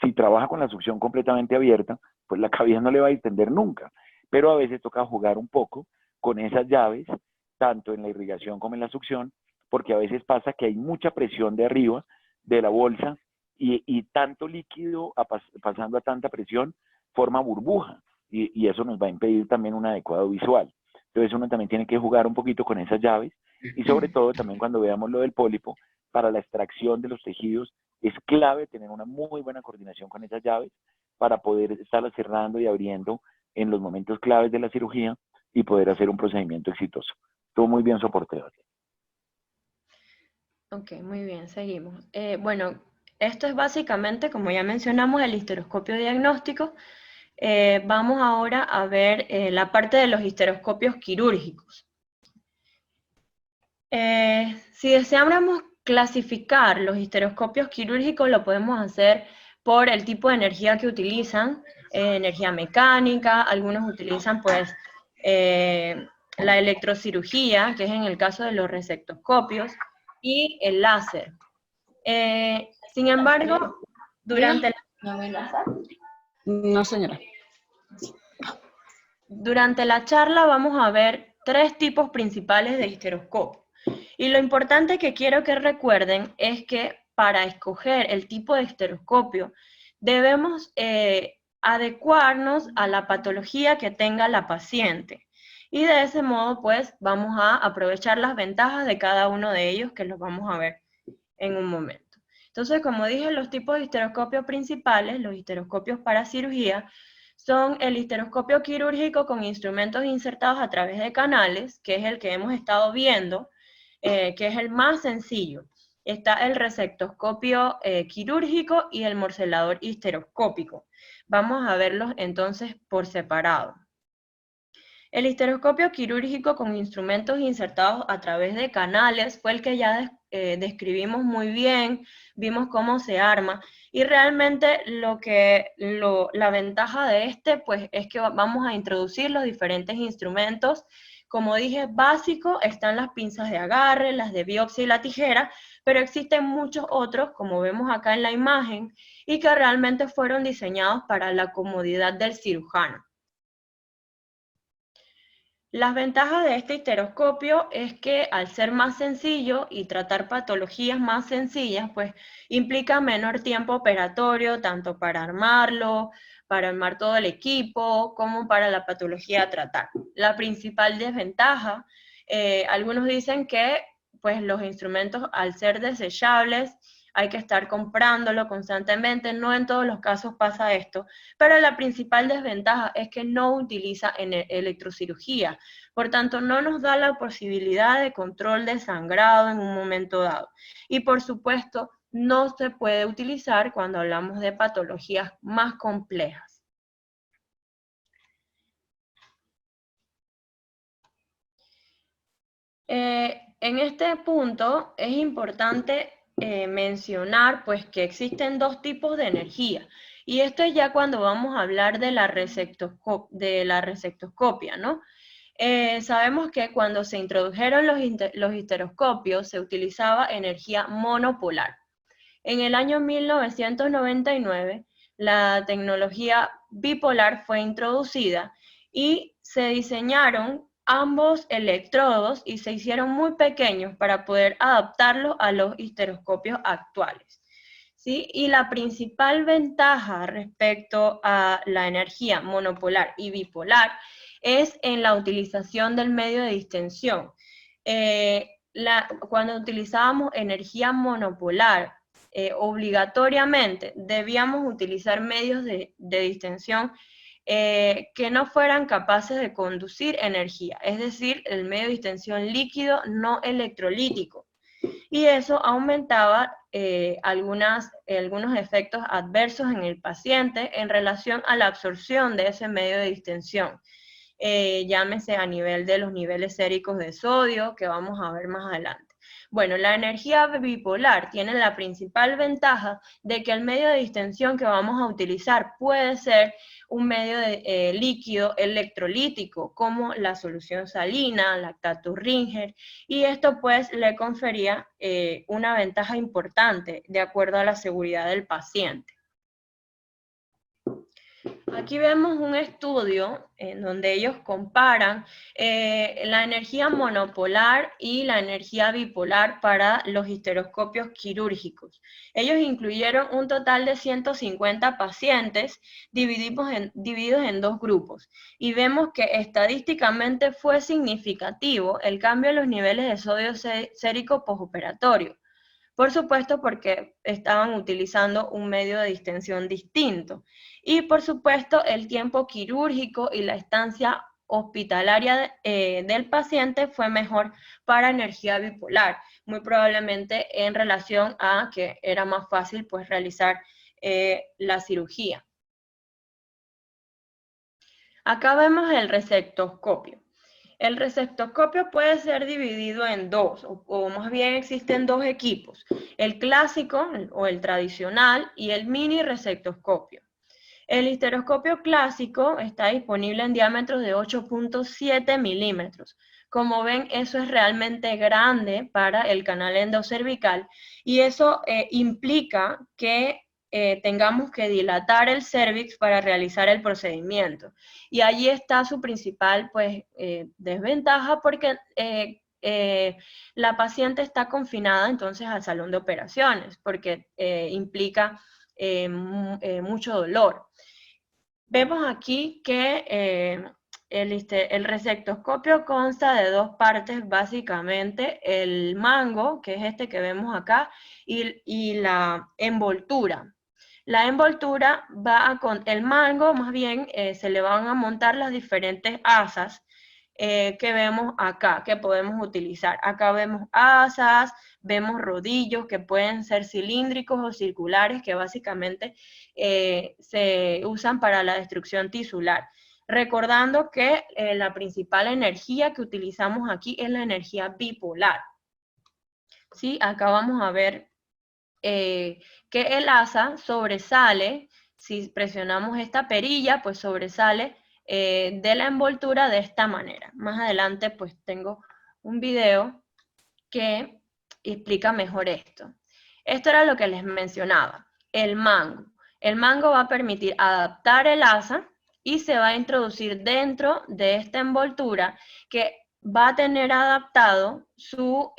si trabaja con la succión completamente abierta, pues la cavidad no le va a distender nunca, pero a veces toca jugar un poco con esas llaves, tanto en la irrigación como en la succión, porque a veces pasa que hay mucha presión de arriba de la bolsa y tanto líquido pasando a tanta presión forma burbuja y eso nos va a impedir también un adecuado visual. Entonces uno también tiene que jugar un poquito con esas llaves y sobre todo también cuando veamos lo del pólipo, para la extracción de los tejidos es clave tener una muy buena coordinación con esas llaves para poder estarlas cerrando y abriendo en los momentos claves de la cirugía y poder hacer un procedimiento exitoso. Estuvo muy bien soportado. Ok, muy bien, seguimos. Bueno, esto es básicamente, como ya mencionamos, el histeroscopio diagnóstico. Vamos ahora a ver la parte de los histeroscopios quirúrgicos. Si deseáramos clasificar los histeroscopios quirúrgicos, lo podemos hacer por el tipo de energía que utilizan, energía mecánica, algunos utilizan pues la electrocirugía, que es en el caso de los resectoscopios, y el láser. Sin embargo, durante No, señora. Durante la charla vamos a ver 3 tipos principales de histeroscopio. Y lo importante que quiero que recuerden es que para escoger el tipo de histeroscopio debemos adecuarnos a la patología que tenga la paciente. Y de ese modo, pues, vamos a aprovechar las ventajas de cada uno de ellos, que los vamos a ver en un momento. Entonces, como dije, los tipos de histeroscopios principales, los histeroscopios para cirugía, son el histeroscopio quirúrgico con instrumentos insertados a través de canales, que es el que hemos estado viendo, que es el más sencillo. Está el resectoscopio quirúrgico y el morcelador histeroscópico. Vamos a verlos entonces por separado. El histeroscopio quirúrgico con instrumentos insertados a través de canales fue el que ya describimos muy bien, vimos cómo se arma, y realmente la ventaja de este pues es que vamos a introducir los diferentes instrumentos. Como dije, básico están las pinzas de agarre, las de biopsia y la tijera, pero existen muchos otros, como vemos acá en la imagen, y que realmente fueron diseñados para la comodidad del cirujano. Las ventajas de este histeroscopio es que al ser más sencillo y tratar patologías más sencillas, pues implica menor tiempo operatorio, tanto para armarlo, para armar todo el equipo, como para la patología a tratar. La principal desventaja, algunos dicen que pues los instrumentos al ser desechables, hay que estar comprándolo constantemente, no en todos los casos pasa esto, pero la principal desventaja es que no utiliza electrocirugía, por tanto no nos da la posibilidad de control de sangrado en un momento dado. Y por supuesto, no se puede utilizar cuando hablamos de patologías más complejas. En este punto es importante mencionar pues que existen dos tipos de energía, y esto es ya cuando vamos a hablar de la resectoscopia, ¿no? Sabemos que cuando se introdujeron los histeroscopios se utilizaba energía monopolar. En el año 1999 la tecnología bipolar fue introducida y se diseñaron ambos electrodos y se hicieron muy pequeños para poder adaptarlos a los histeroscopios actuales, ¿sí? Y la principal ventaja respecto a la energía monopolar y bipolar es en la utilización del medio de distensión. Cuando utilizábamos energía monopolar, obligatoriamente debíamos utilizar medios de distensión que no fueran capaces de conducir energía, es decir, el medio de distensión líquido no electrolítico. Y eso aumentaba algunos efectos adversos en el paciente en relación a la absorción de ese medio de distensión. Llámese a nivel de los niveles séricos de sodio, que vamos a ver más adelante. Bueno, la energía bipolar tiene la principal ventaja de que el medio de distensión que vamos a utilizar puede ser un medio de líquido electrolítico, como la solución salina, lactato Ringer, y esto pues le confería una ventaja importante de acuerdo a la seguridad del paciente. Aquí vemos un estudio en donde ellos comparan la energía monopolar y la energía bipolar para los histeroscopios quirúrgicos. Ellos incluyeron un total de 150 pacientes divididos en dos grupos, y vemos que estadísticamente fue significativo el cambio en los niveles de sodio sérico postoperatorio. Por supuesto, porque estaban utilizando un medio de distensión distinto. Y por supuesto, el tiempo quirúrgico y la estancia hospitalaria del paciente fue mejor para energía bipolar, muy probablemente en relación a que era más fácil pues realizar la cirugía. Acá vemos el resectoscopio. El resectoscopio puede ser dividido en dos, o más bien existen dos equipos, el clásico o el tradicional y el mini resectoscopio. El histeroscopio clásico está disponible en diámetros de 8.7 milímetros. Como ven, eso es realmente grande para el canal endocervical, y eso implica que tengamos que dilatar el cérvix para realizar el procedimiento. Y allí está su principal pues, desventaja, porque la paciente está confinada entonces al salón de operaciones, porque implica mucho dolor. Vemos aquí que el resectoscopio consta de dos partes básicamente, el mango, que es este que vemos acá, y la envoltura. La envoltura el mango más bien se le van a montar las diferentes asas que vemos acá, que podemos utilizar. Acá vemos asas, vemos rodillos que pueden ser cilíndricos o circulares, que básicamente se usan para la destrucción tisular. Recordando que la principal energía que utilizamos aquí es la energía bipolar. ¿Sí? Acá vamos a ver que el asa sobresale, si presionamos esta perilla, pues sobresale de la envoltura de esta manera. Más adelante pues tengo un video que explica mejor esto. Esto era lo que les mencionaba, el mango. El mango va a permitir adaptar el asa y se va a introducir dentro de esta envoltura, que va a tener adaptado su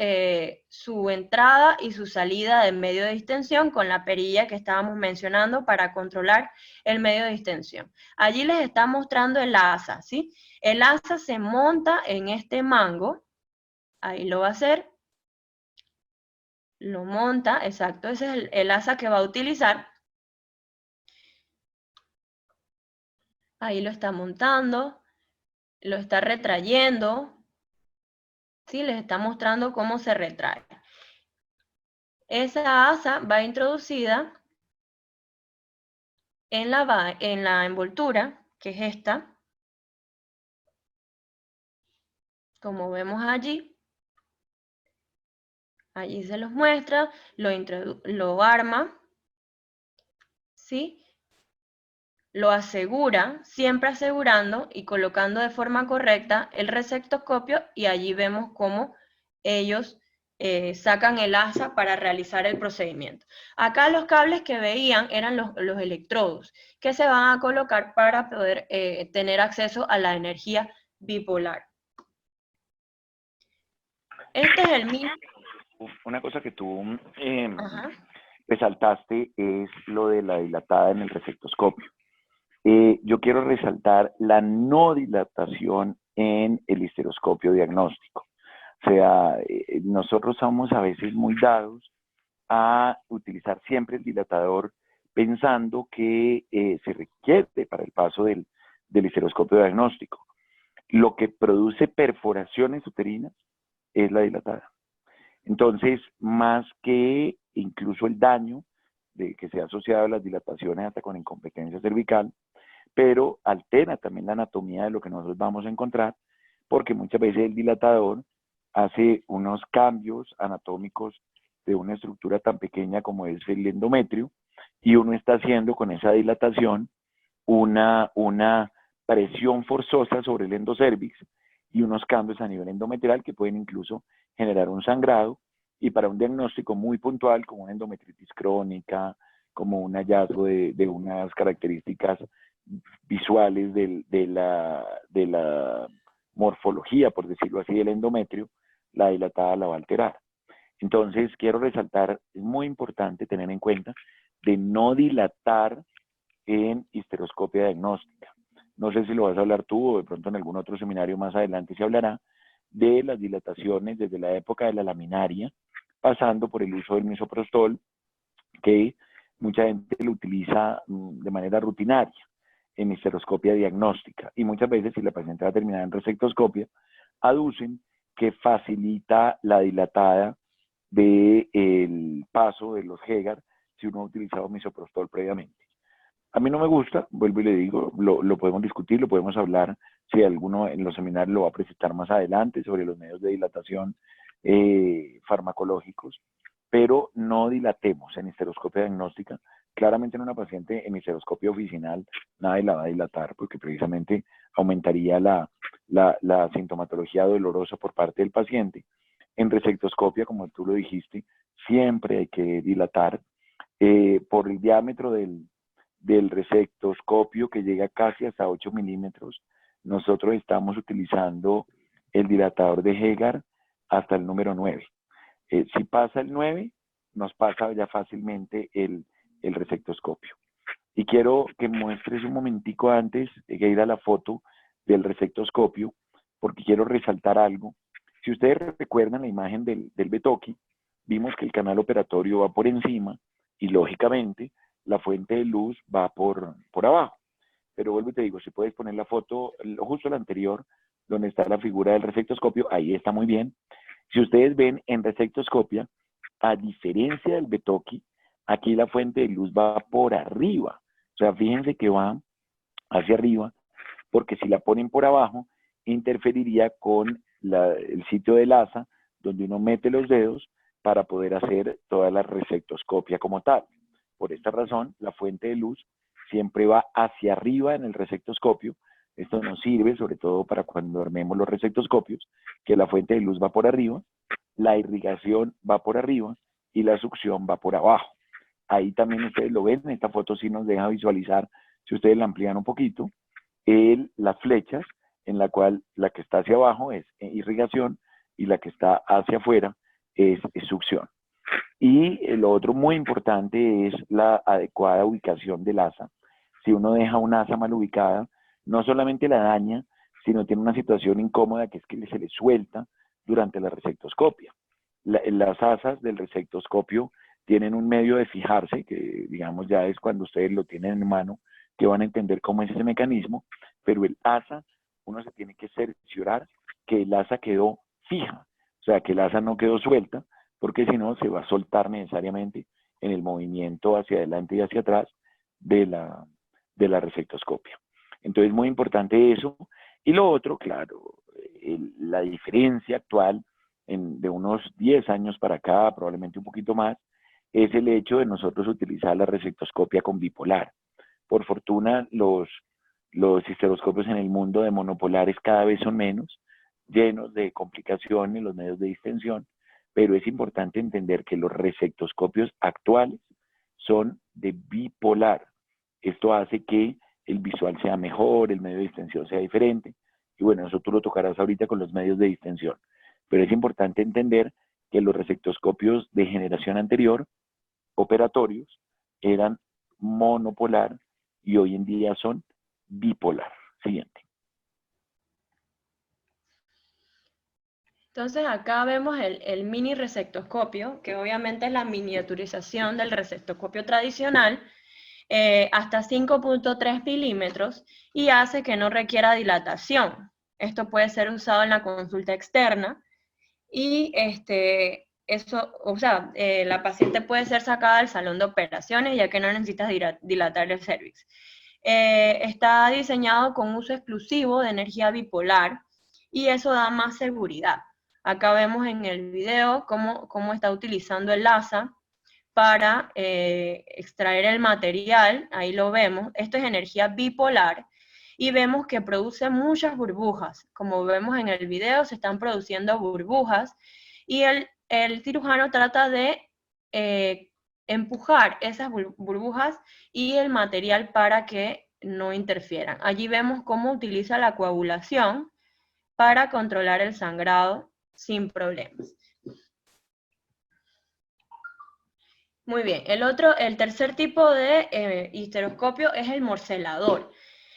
entrada y su salida del medio de distensión con la perilla que estábamos mencionando para controlar el medio de distensión. Allí les está mostrando el asa, ¿sí? El asa se monta en este mango, ahí lo va a hacer, lo monta, exacto, ese es el asa que va a utilizar. Ahí lo está montando, lo está retrayendo, ¿sí? Les está mostrando cómo se retrae. Esa asa va introducida en la envoltura, que es esta, como vemos allí. Allí se los muestra, lo arma, ¿sí? Lo asegura, siempre asegurando y colocando de forma correcta el receptoscopio, y allí vemos cómo ellos sacan el asa para realizar el procedimiento. Acá los cables que veían eran los electrodos que se van a colocar para poder tener acceso a la energía bipolar. Este es el mismo. Una cosa que tú Ajá. resaltaste es lo de la dilatada en el receptoscopio. Yo quiero resaltar la no dilatación en el histeroscopio diagnóstico. O sea, nosotros somos a veces muy dados a utilizar siempre el dilatador pensando que se requiere para el paso del histeroscopio diagnóstico. Lo que produce perforaciones uterinas es la dilatada. Entonces, más que incluso el daño que se ha asociado a las dilataciones hasta con incompetencia cervical, pero altera también la anatomía de lo que nosotros vamos a encontrar, porque muchas veces el dilatador hace unos cambios anatómicos de una estructura tan pequeña como es el endometrio, y uno está haciendo con esa dilatación una presión forzosa sobre el endocérvix y unos cambios a nivel endometrial que pueden incluso generar un sangrado, y para un diagnóstico muy puntual como una endometritis crónica, como un hallazgo de unas características visuales de la morfología, por decirlo así, del endometrio, la dilatada la va a alterar. Entonces, quiero resaltar, es muy importante tener en cuenta de no dilatar en histeroscopia diagnóstica. No sé si lo vas a hablar tú o de pronto en algún otro seminario más adelante se hablará de las dilataciones desde la época de la laminaria, pasando por el uso del misoprostol, que mucha gente lo utiliza de manera rutinaria en histeroscopia diagnóstica, y muchas veces, si la paciente va a terminar en resectoscopia, aducen que facilita la dilatada del paso de los Hegar si uno ha utilizado misoprostol previamente. A mí no me gusta, vuelvo y le digo, lo podemos discutir, lo podemos hablar, si alguno en los seminarios lo va a presentar más adelante sobre los medios de dilatación farmacológicos, pero no dilatemos en histeroscopia diagnóstica. Claramente en una paciente en histeroscopia oficinal nadie la va a dilatar, porque precisamente aumentaría la sintomatología dolorosa por parte del paciente. En resectoscopia, como tú lo dijiste, siempre hay que dilatar por el diámetro del resectoscopio, que llega casi hasta 8 milímetros. Nosotros estamos utilizando el dilatador de Hegar hasta el número 9. Si pasa el 9, nos pasa ya fácilmente el resectoscopio. Y quiero que muestres un momentico antes de ir a la foto del resectoscopio, porque quiero resaltar algo. Si ustedes recuerdan la imagen del Betoki, vimos que el canal operatorio va por encima y lógicamente la fuente de luz va por abajo. Pero vuelvo y te digo, si puedes poner la foto justo la anterior, donde está la figura del resectoscopio, ahí está muy bien. Si ustedes ven en resectoscopia, a diferencia del Betoki, aquí la fuente de luz va por arriba. O sea, fíjense que va hacia arriba, porque si la ponen por abajo, interferiría con el sitio del asa, donde uno mete los dedos para poder hacer toda la resectoscopia como tal. Por esta razón, la fuente de luz siempre va hacia arriba en el resectoscopio. Esto nos sirve sobre todo para cuando armemos los resectoscopios, que la fuente de luz va por arriba, la irrigación va por arriba y la succión va por abajo. Ahí también ustedes lo ven, en esta foto sí nos deja visualizar, si ustedes la amplían un poquito, las flechas, en la cual la que está hacia abajo es irrigación y la que está hacia afuera es succión. Y lo otro muy importante es la adecuada ubicación del asa. Si uno deja una asa mal ubicada, no solamente la daña, sino tiene una situación incómoda, que es que se le suelta durante la resectoscopia. Las asas del resectoscopio tienen un medio de fijarse, que digamos ya es cuando ustedes lo tienen en mano, que van a entender cómo es ese mecanismo, pero el asa, uno se tiene que cerciorar que el asa quedó fija, o sea, que el asa no quedó suelta, porque porque si no se va a soltar necesariamente en el movimiento hacia adelante y hacia atrás de la resectoscopia. Entonces, muy importante eso. Y lo otro, claro, la diferencia actual de unos 10 años para acá, probablemente un poquito más, es el hecho de nosotros utilizar la resectoscopia con bipolar. Por fortuna, los histeroscopios en el mundo de monopolares cada vez son menos, llenos de complicaciones, los medios de distensión, pero es importante entender que los resectoscopios actuales son de bipolar. Esto hace que el visual sea mejor, el medio de distensión sea diferente, y bueno, eso tú lo tocarás ahorita con los medios de distensión, pero es importante entender que los resectoscopios de generación anterior, operatorios, eran monopolar y hoy en día son bipolar. Siguiente. Entonces acá vemos el mini resectoscopio, que obviamente es la miniaturización del resectoscopio tradicional, hasta 5.3 milímetros, y hace que no requiera dilatación. Esto puede ser usado en la consulta externa, y la paciente puede ser sacada del salón de operaciones, ya que no necesitas dilatar el cervix. Está diseñado con uso exclusivo de energía bipolar, y eso da más seguridad. Acá vemos en el video cómo está utilizando el LASA para extraer el material. Ahí lo vemos. Esto es energía bipolar, y vemos que produce muchas burbujas. Como vemos en el video, se están produciendo burbujas, y el cirujano trata de empujar esas burbujas y el material para que no interfieran. Allí vemos cómo utiliza la coagulación para controlar el sangrado sin problemas. Muy bien, el tercer tipo de histeroscopio es el morcelador.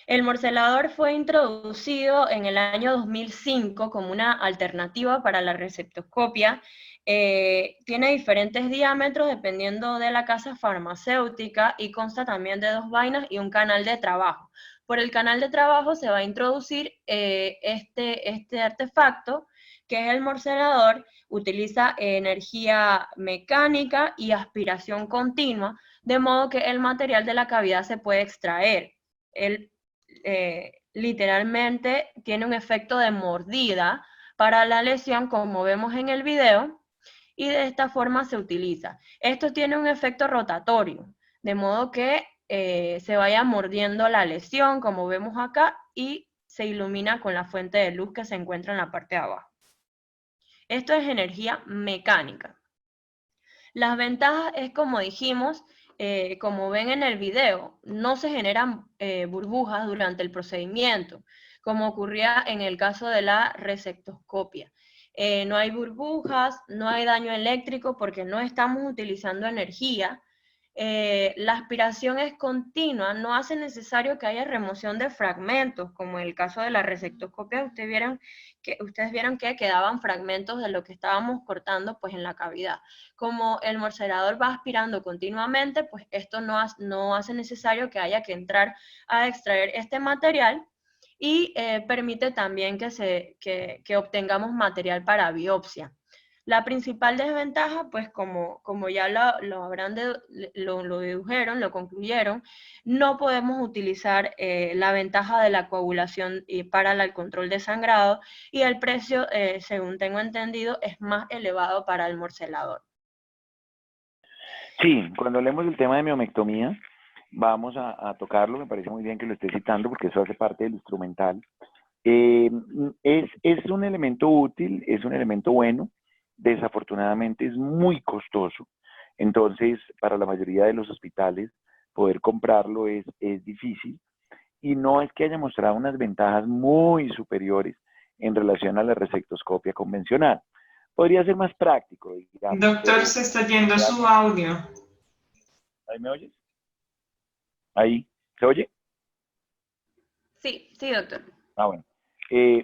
El morcelador fue introducido en el año 2005 como una alternativa para la resectoscopia. Tiene diferentes diámetros dependiendo de la casa farmacéutica, y consta también de 2 vainas y un canal de trabajo. Por el canal de trabajo se va a introducir este artefacto, que es el morcelador. Utiliza energía mecánica y aspiración continua, de modo que el material de la cavidad se puede extraer. Literalmente tiene un efecto de mordida para la lesión, como vemos en el video, y de esta forma se utiliza. Esto tiene un efecto rotatorio, de modo que se vaya mordiendo la lesión, como vemos acá, y se ilumina con la fuente de luz que se encuentra en la parte de abajo. Esto es energía mecánica. Las ventajas es, como dijimos, como ven en el video, no se generan burbujas durante el procedimiento, como ocurría en el caso de la resectoscopia. No hay burbujas, no hay daño eléctrico porque no estamos utilizando energía. La aspiración es continua, no hace necesario que haya remoción de fragmentos, como en el caso de la resectoscopia. Ustedes vieron que quedaban fragmentos de lo que estábamos cortando pues en la cavidad. Como el morcelador va aspirando continuamente, pues esto no hace necesario que haya que entrar a extraer este material, y permite también que obtengamos material para biopsia. La principal desventaja, pues como ya lo dedujeron, lo concluyeron, no podemos utilizar la ventaja de la coagulación para el control de sangrado, y el precio, según tengo entendido, es más elevado para el morcelador. Sí, cuando hablemos del tema de miomectomía, vamos a tocarlo. Me parece muy bien que lo esté citando porque eso hace parte del instrumental. Es un elemento útil, es un elemento bueno. Desafortunadamente es muy costoso. Entonces, para la mayoría de los hospitales, poder comprarlo es difícil, y no es que haya mostrado unas ventajas muy superiores en relación a la resectoscopia convencional. Podría ser más práctico, digamos. Doctor, se está yendo su audio. ¿Ahí me oyes? ¿Ahí? ¿Se oye? Sí, doctor. Bueno.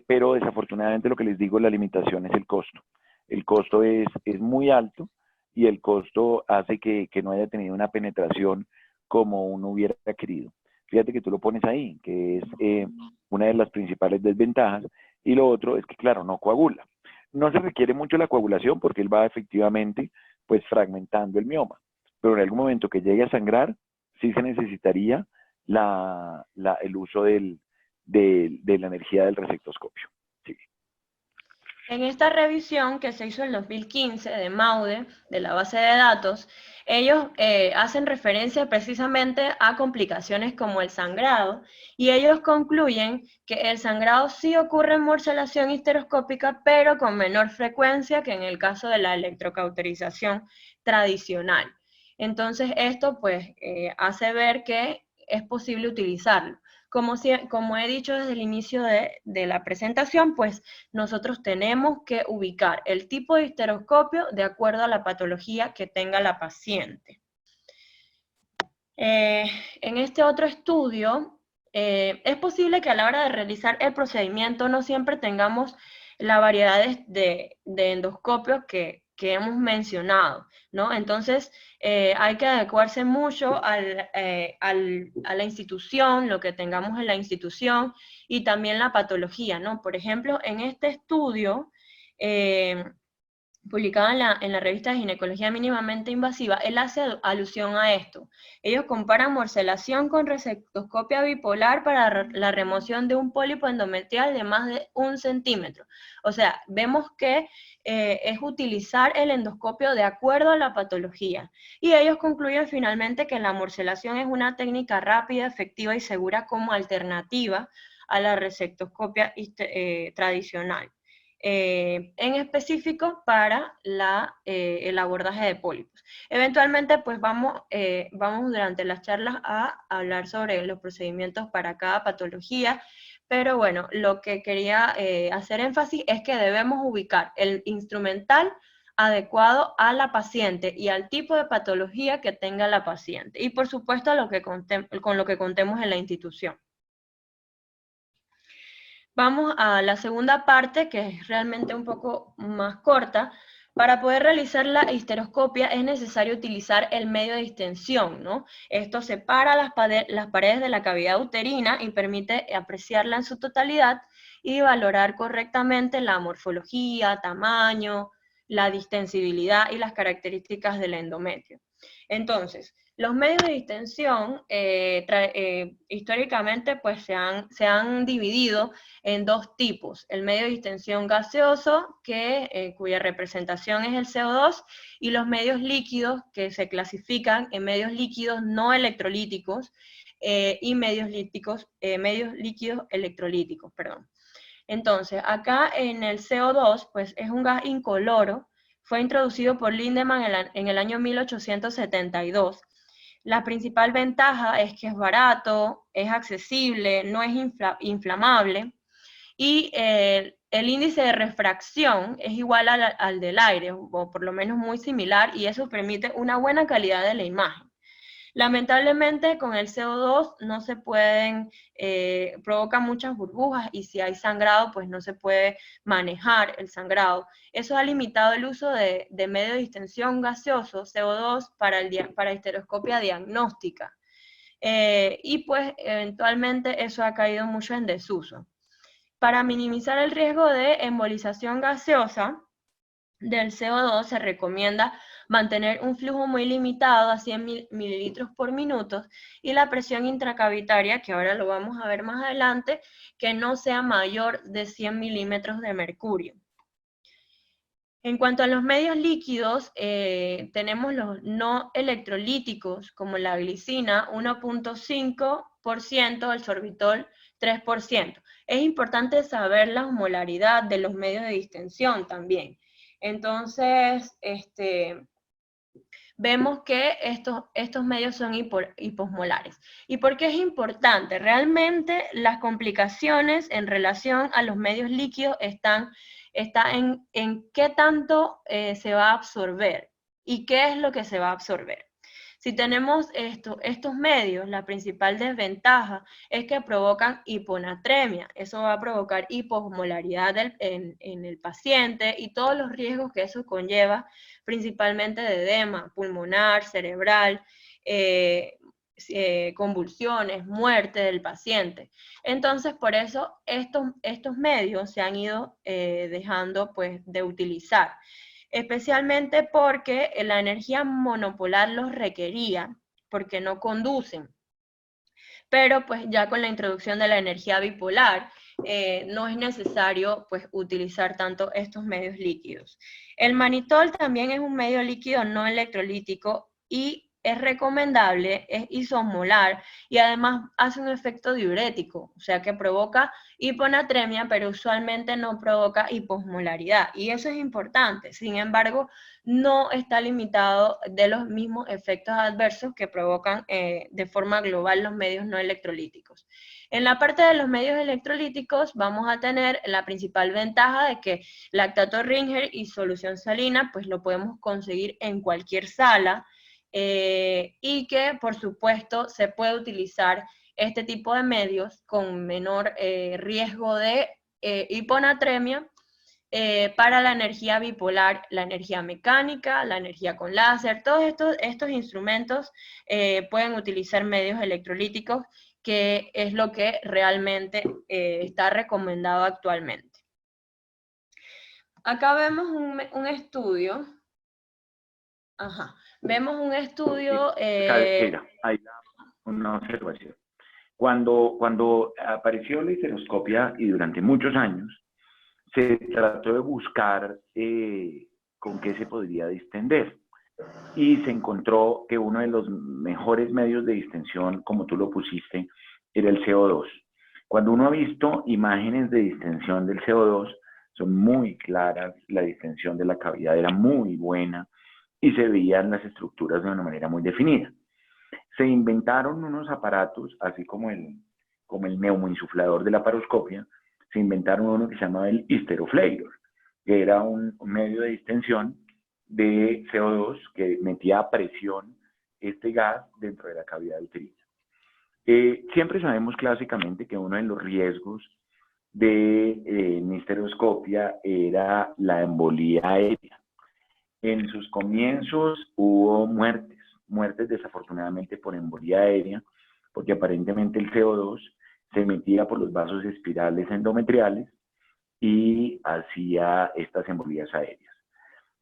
Pero desafortunadamente lo que les digo, la limitación es el costo. El costo es muy alto, y el costo hace que no haya tenido una penetración como uno hubiera querido. Fíjate que tú lo pones ahí, que es una de las principales desventajas, y lo otro es que, claro, no coagula. no se requiere mucho la coagulación porque él va efectivamente pues fragmentando el mioma, pero en algún momento que llegue a sangrar, sí se necesitaría el uso de la energía del resectoscopio. Sí. En esta revisión que se hizo en 2015 de MAUDE, de la base de datos, ellos hacen referencia precisamente a complicaciones como el sangrado, y ellos concluyen que el sangrado sí ocurre en morcelación histeroscópica, pero con menor frecuencia que en el caso de la electrocauterización tradicional. Entonces esto pues hace ver que es posible utilizarlo. Como he dicho desde el inicio de la presentación, pues nosotros tenemos que ubicar el tipo de histeroscopio de acuerdo a la patología que tenga la paciente. En este otro estudio, es posible que a la hora de realizar el procedimiento no siempre tengamos la variedad de endoscopios que hemos mencionado, ¿no? Entonces, hay que adecuarse mucho a la institución, lo que tengamos en la institución, y también la patología, ¿no? Por ejemplo, en este estudio, publicado en la revista de Ginecología Mínimamente Invasiva, él hace alusión a esto. Ellos comparan morcelación con resectoscopia bipolar para la remoción de un pólipo endometrial de más de 1 centímetro. O sea, vemos que es utilizar el endoscopio de acuerdo a la patología. Y ellos concluyen finalmente que la morcelación es una técnica rápida, efectiva y segura como alternativa a la resectoscopia tradicional. En específico para el abordaje de pólipos. Eventualmente, pues vamos durante las charlas a hablar sobre los procedimientos para cada patología, pero bueno, lo que quería hacer énfasis es que debemos ubicar el instrumental adecuado a la paciente y al tipo de patología que tenga la paciente, y por supuesto con lo que contemos en la institución. Vamos a la segunda parte, que es realmente un poco más corta. Para poder realizar la histeroscopia es necesario utilizar el medio de distensión, ¿no? Esto separa las paredes de la cavidad uterina y permite apreciarla en su totalidad y valorar correctamente la morfología, tamaño, la distensibilidad y las características del endometrio. Entonces, los medios de distensión históricamente pues se han dividido en 2 tipos: el medio de distensión gaseoso, cuya representación es el CO2, y los medios líquidos, que se clasifican en medios líquidos no electrolíticos y medios líquidos electrolíticos, perdón. Entonces, acá en el CO2, pues es un gas incoloro, fue introducido por Lindemann en el año 1872. La principal ventaja es que es barato, es accesible, no es inflamable, y el índice de refracción es igual al del aire, o por lo menos muy similar, y eso permite una buena calidad de la imagen. Lamentablemente con el CO2 no se pueden, provoca muchas burbujas, y si hay sangrado pues no se puede manejar el sangrado. Eso ha limitado el uso de medio de distensión gaseoso, CO2, para histeroscopia diagnóstica. Y pues eventualmente eso ha caído mucho en desuso. Para minimizar el riesgo de embolización gaseosa del CO2 se recomienda mantener un flujo muy limitado a 100 mililitros por minuto, y la presión intracavitaria, que ahora lo vamos a ver más adelante, que no sea mayor de 100 milímetros de mercurio. En cuanto a los medios líquidos, tenemos los no electrolíticos, como la glicina, 1.5%, el sorbitol, 3%. Es importante saber la osmolaridad de los medios de distensión también. Entonces, vemos que estos medios son hiposmolares. ¿Y por qué es importante? Realmente las complicaciones en relación a los medios líquidos está en qué tanto se va a absorber y qué es lo que se va a absorber. Si tenemos estos medios, la principal desventaja es que provocan hiponatremia. Eso va a provocar hiposmolaridad en el paciente y todos los riesgos que eso conlleva, principalmente de edema pulmonar, cerebral, convulsiones, muerte del paciente. Entonces, por eso estos medios se han ido dejando pues, de utilizar, especialmente porque la energía monopolar los requería, porque no conducen. Pero pues ya con la introducción de la energía bipolar, no es necesario pues utilizar tanto estos medios líquidos. El manitol también es un medio líquido no electrolítico y es recomendable, es isosmolar y además hace un efecto diurético, o sea que provoca hiponatremia, pero usualmente no provoca hiposmolaridad, y eso es importante. Sin embargo, no está limitado de los mismos efectos adversos que provocan de forma global los medios no electrolíticos. En la parte de los medios electrolíticos vamos a tener la principal ventaja de que lactato Ringer y solución salina pues lo podemos conseguir en cualquier sala, y que por supuesto se puede utilizar este tipo de medios con menor riesgo de hiponatremia para la energía bipolar, la energía mecánica, la energía con láser. Todos estos instrumentos pueden utilizar medios electrolíticos, que es lo que realmente está recomendado actualmente. Acá vemos un estudio. Ajá. Vemos un estudio... Mira, hay una observación. Cuando apareció la histeroscopia y durante muchos años se trató de buscar con qué se podría distender, y se encontró que uno de los mejores medios de distensión, como tú lo pusiste, era el CO2. Cuando uno ha visto imágenes de distensión del CO2, son muy claras, la distensión de la cavidad era muy buena y se veían las estructuras de una manera muy definida. Se inventaron unos aparatos, así como el neumoinsuflador de la paroscopia, se inventaron uno que se llamaba el Hysteroflavor, que era un medio de distensión de CO2 que metía a presión este gas dentro de la cavidad uterina. Siempre sabemos clásicamente que uno de los riesgos de histeroscopia era la embolía aérea. En sus comienzos hubo muertes desafortunadamente por embolía aérea, porque aparentemente el CO2 se metía por los vasos espirales endometriales y hacía estas embolías aéreas.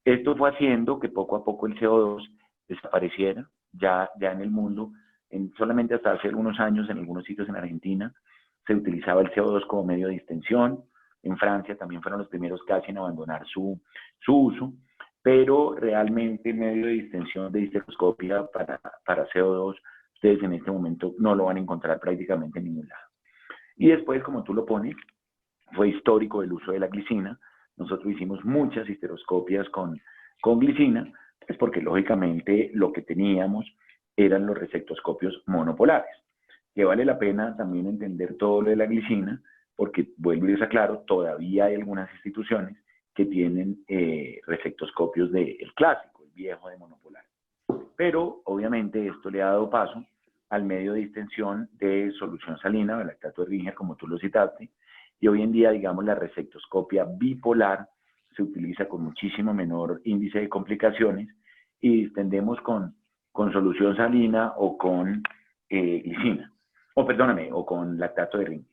Esto fue haciendo que poco a poco el CO2 desapareciera ya en el mundo. Solamente hasta hace algunos años, en algunos sitios en Argentina, se utilizaba el CO2 como medio de distensión. En Francia también fueron los primeros casi en abandonar su uso, pero realmente el medio de distensión de histeroscopia para CO2, ustedes en este momento no lo van a encontrar prácticamente en ningún lado. Y después, como tú lo pones, fue histórico el uso de la glicina. Nosotros hicimos muchas histeroscopias con glicina, pues porque lógicamente lo que teníamos eran los resectoscopios monopolares, que vale la pena también entender todo lo de la glicina, porque vuelvo y les aclaro, todavía hay algunas instituciones que tienen resectoscopios del clásico, el viejo de monopolar. Pero obviamente esto le ha dado paso al medio de distensión de solución salina, el lactato de Ringer, como tú lo citaste, y hoy en día, digamos, la resectoscopia bipolar se utiliza con muchísimo menor índice de complicaciones y distendemos con solución salina o con glicina, o con lactato de Ringer.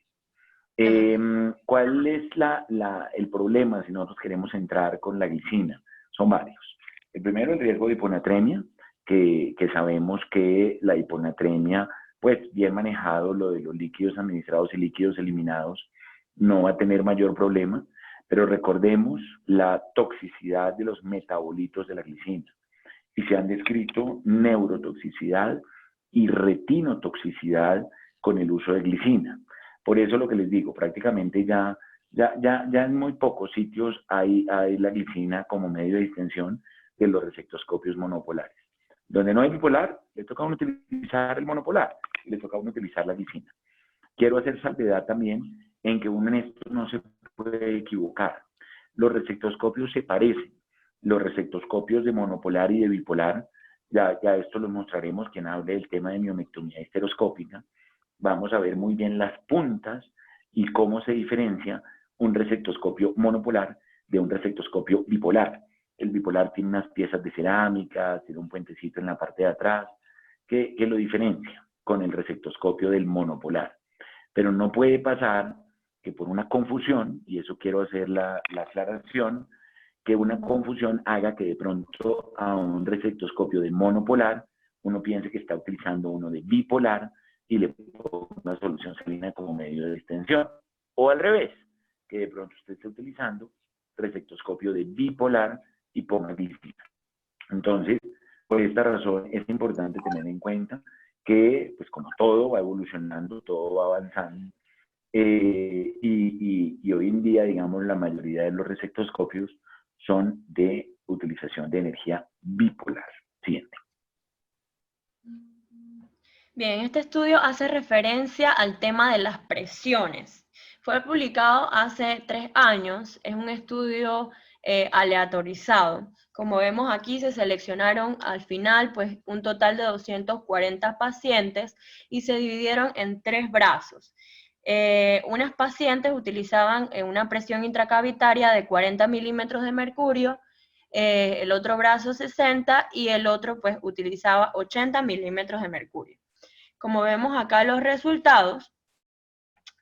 ¿Cuál es el problema si nosotros queremos entrar con la glicina? Son varios. El primero, el riesgo de hiponatremia, que sabemos que la hiponatremia, pues bien manejado, lo de los líquidos administrados y líquidos eliminados, no va a tener mayor problema, pero recordemos la toxicidad de los metabolitos de la glicina. Y se han descrito neurotoxicidad y retinotoxicidad con el uso de glicina. Por eso lo que les digo, prácticamente ya en muy pocos sitios hay la glicina como medio de distensión de los resectoscopios monopolares. Donde no hay bipolar, le toca a uno utilizar el monopolar, le toca a uno utilizar la glicina. Quiero hacer salvedad también en que uno en esto no se puede equivocar. Los resectoscopios se parecen. Los resectoscopios de monopolar y de bipolar, ya esto lo mostraremos quien hable del tema de miomectomía histeroscópica. Vamos a ver muy bien las puntas y cómo se diferencia un resectoscopio monopolar de un resectoscopio bipolar. El bipolar tiene unas piezas de cerámica, tiene un puentecito en la parte de atrás, que lo diferencia. con el resectoscopio del monopolar. Pero no puede pasar que por una confusión, y eso quiero hacer la aclaración, que una confusión haga que de pronto a un resectoscopio de monopolar uno piense que está utilizando uno de bipolar y le ponga una solución salina como medio de distensión. O al revés, que de pronto usted esté utilizando resectoscopio de bipolar y ponga bifida. Entonces, por esta razón es importante tener en cuenta que, pues como todo va evolucionando, todo va avanzando, y hoy en día, digamos, la mayoría de los resectoscopios son de utilización de energía bipolar. Siguiente. Bien, este estudio hace referencia al tema de las presiones. Fue publicado hace 3 años, es un estudio aleatorizado. Como vemos aquí, se seleccionaron al final pues, un total de 240 pacientes y se dividieron en 3 brazos. Unas pacientes utilizaban una presión intracavitaria de 40 milímetros de mercurio, el otro brazo 60 y el otro pues utilizaba 80 milímetros de mercurio. Como vemos acá los resultados,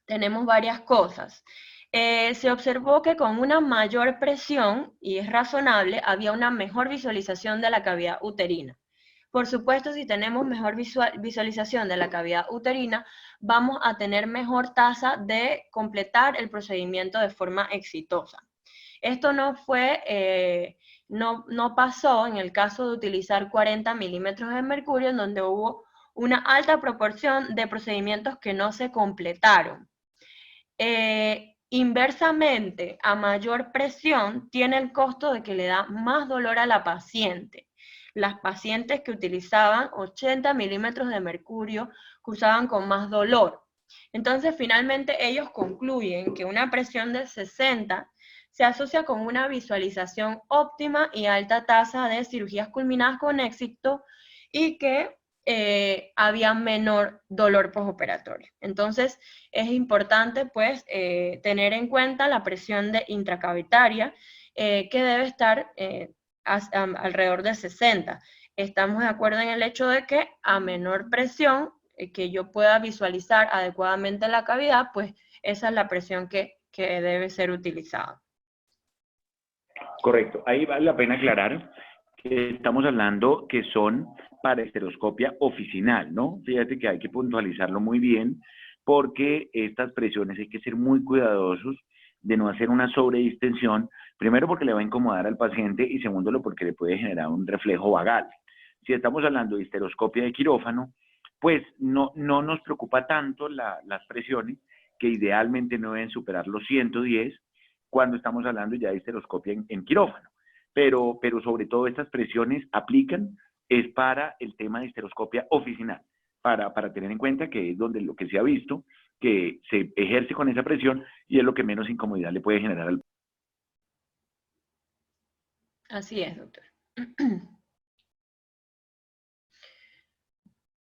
tenemos varias cosas. Se observó que con una mayor presión, y es razonable, había una mejor visualización de la cavidad uterina. Por supuesto, si tenemos mejor visualización de la cavidad uterina, vamos a tener mejor tasa de completar el procedimiento de forma exitosa. Esto no pasó en el caso de utilizar 40 milímetros de mercurio, en donde hubo una alta proporción de procedimientos que no se completaron. Inversamente, a mayor presión, tiene el costo de que le da más dolor a la paciente. Las pacientes que utilizaban 80 milímetros de mercurio cursaban con más dolor. Entonces, finalmente, ellos concluyen que una presión de 60 se asocia con una visualización óptima y alta tasa de cirugías culminadas con éxito y que había menor dolor postoperatorio. Entonces, es importante pues tener en cuenta la presión intracavitaria que debe estar alrededor de 60. Estamos de acuerdo en el hecho de que a menor presión que yo pueda visualizar adecuadamente la cavidad, pues esa es la presión que debe ser utilizada. Correcto. Ahí vale la pena aclarar que estamos hablando que son para esteroscopia oficinal, ¿no? Fíjate que hay que puntualizarlo muy bien porque estas presiones hay que ser muy cuidadosos de no hacer una sobredistensión, primero porque le va a incomodar al paciente y segundo porque le puede generar un reflejo vagal. Si estamos hablando de esteroscopia de quirófano, pues no nos preocupa tanto las presiones, que idealmente no deben superar los 110 cuando estamos hablando ya de esteroscopia en quirófano. Pero sobre todo estas presiones aplican es para el tema de esteroscopia oficinal, para tener en cuenta que es donde lo que se ha visto, que se ejerce con esa presión y es lo que menos incomodidad le puede generar al. Así es, doctor.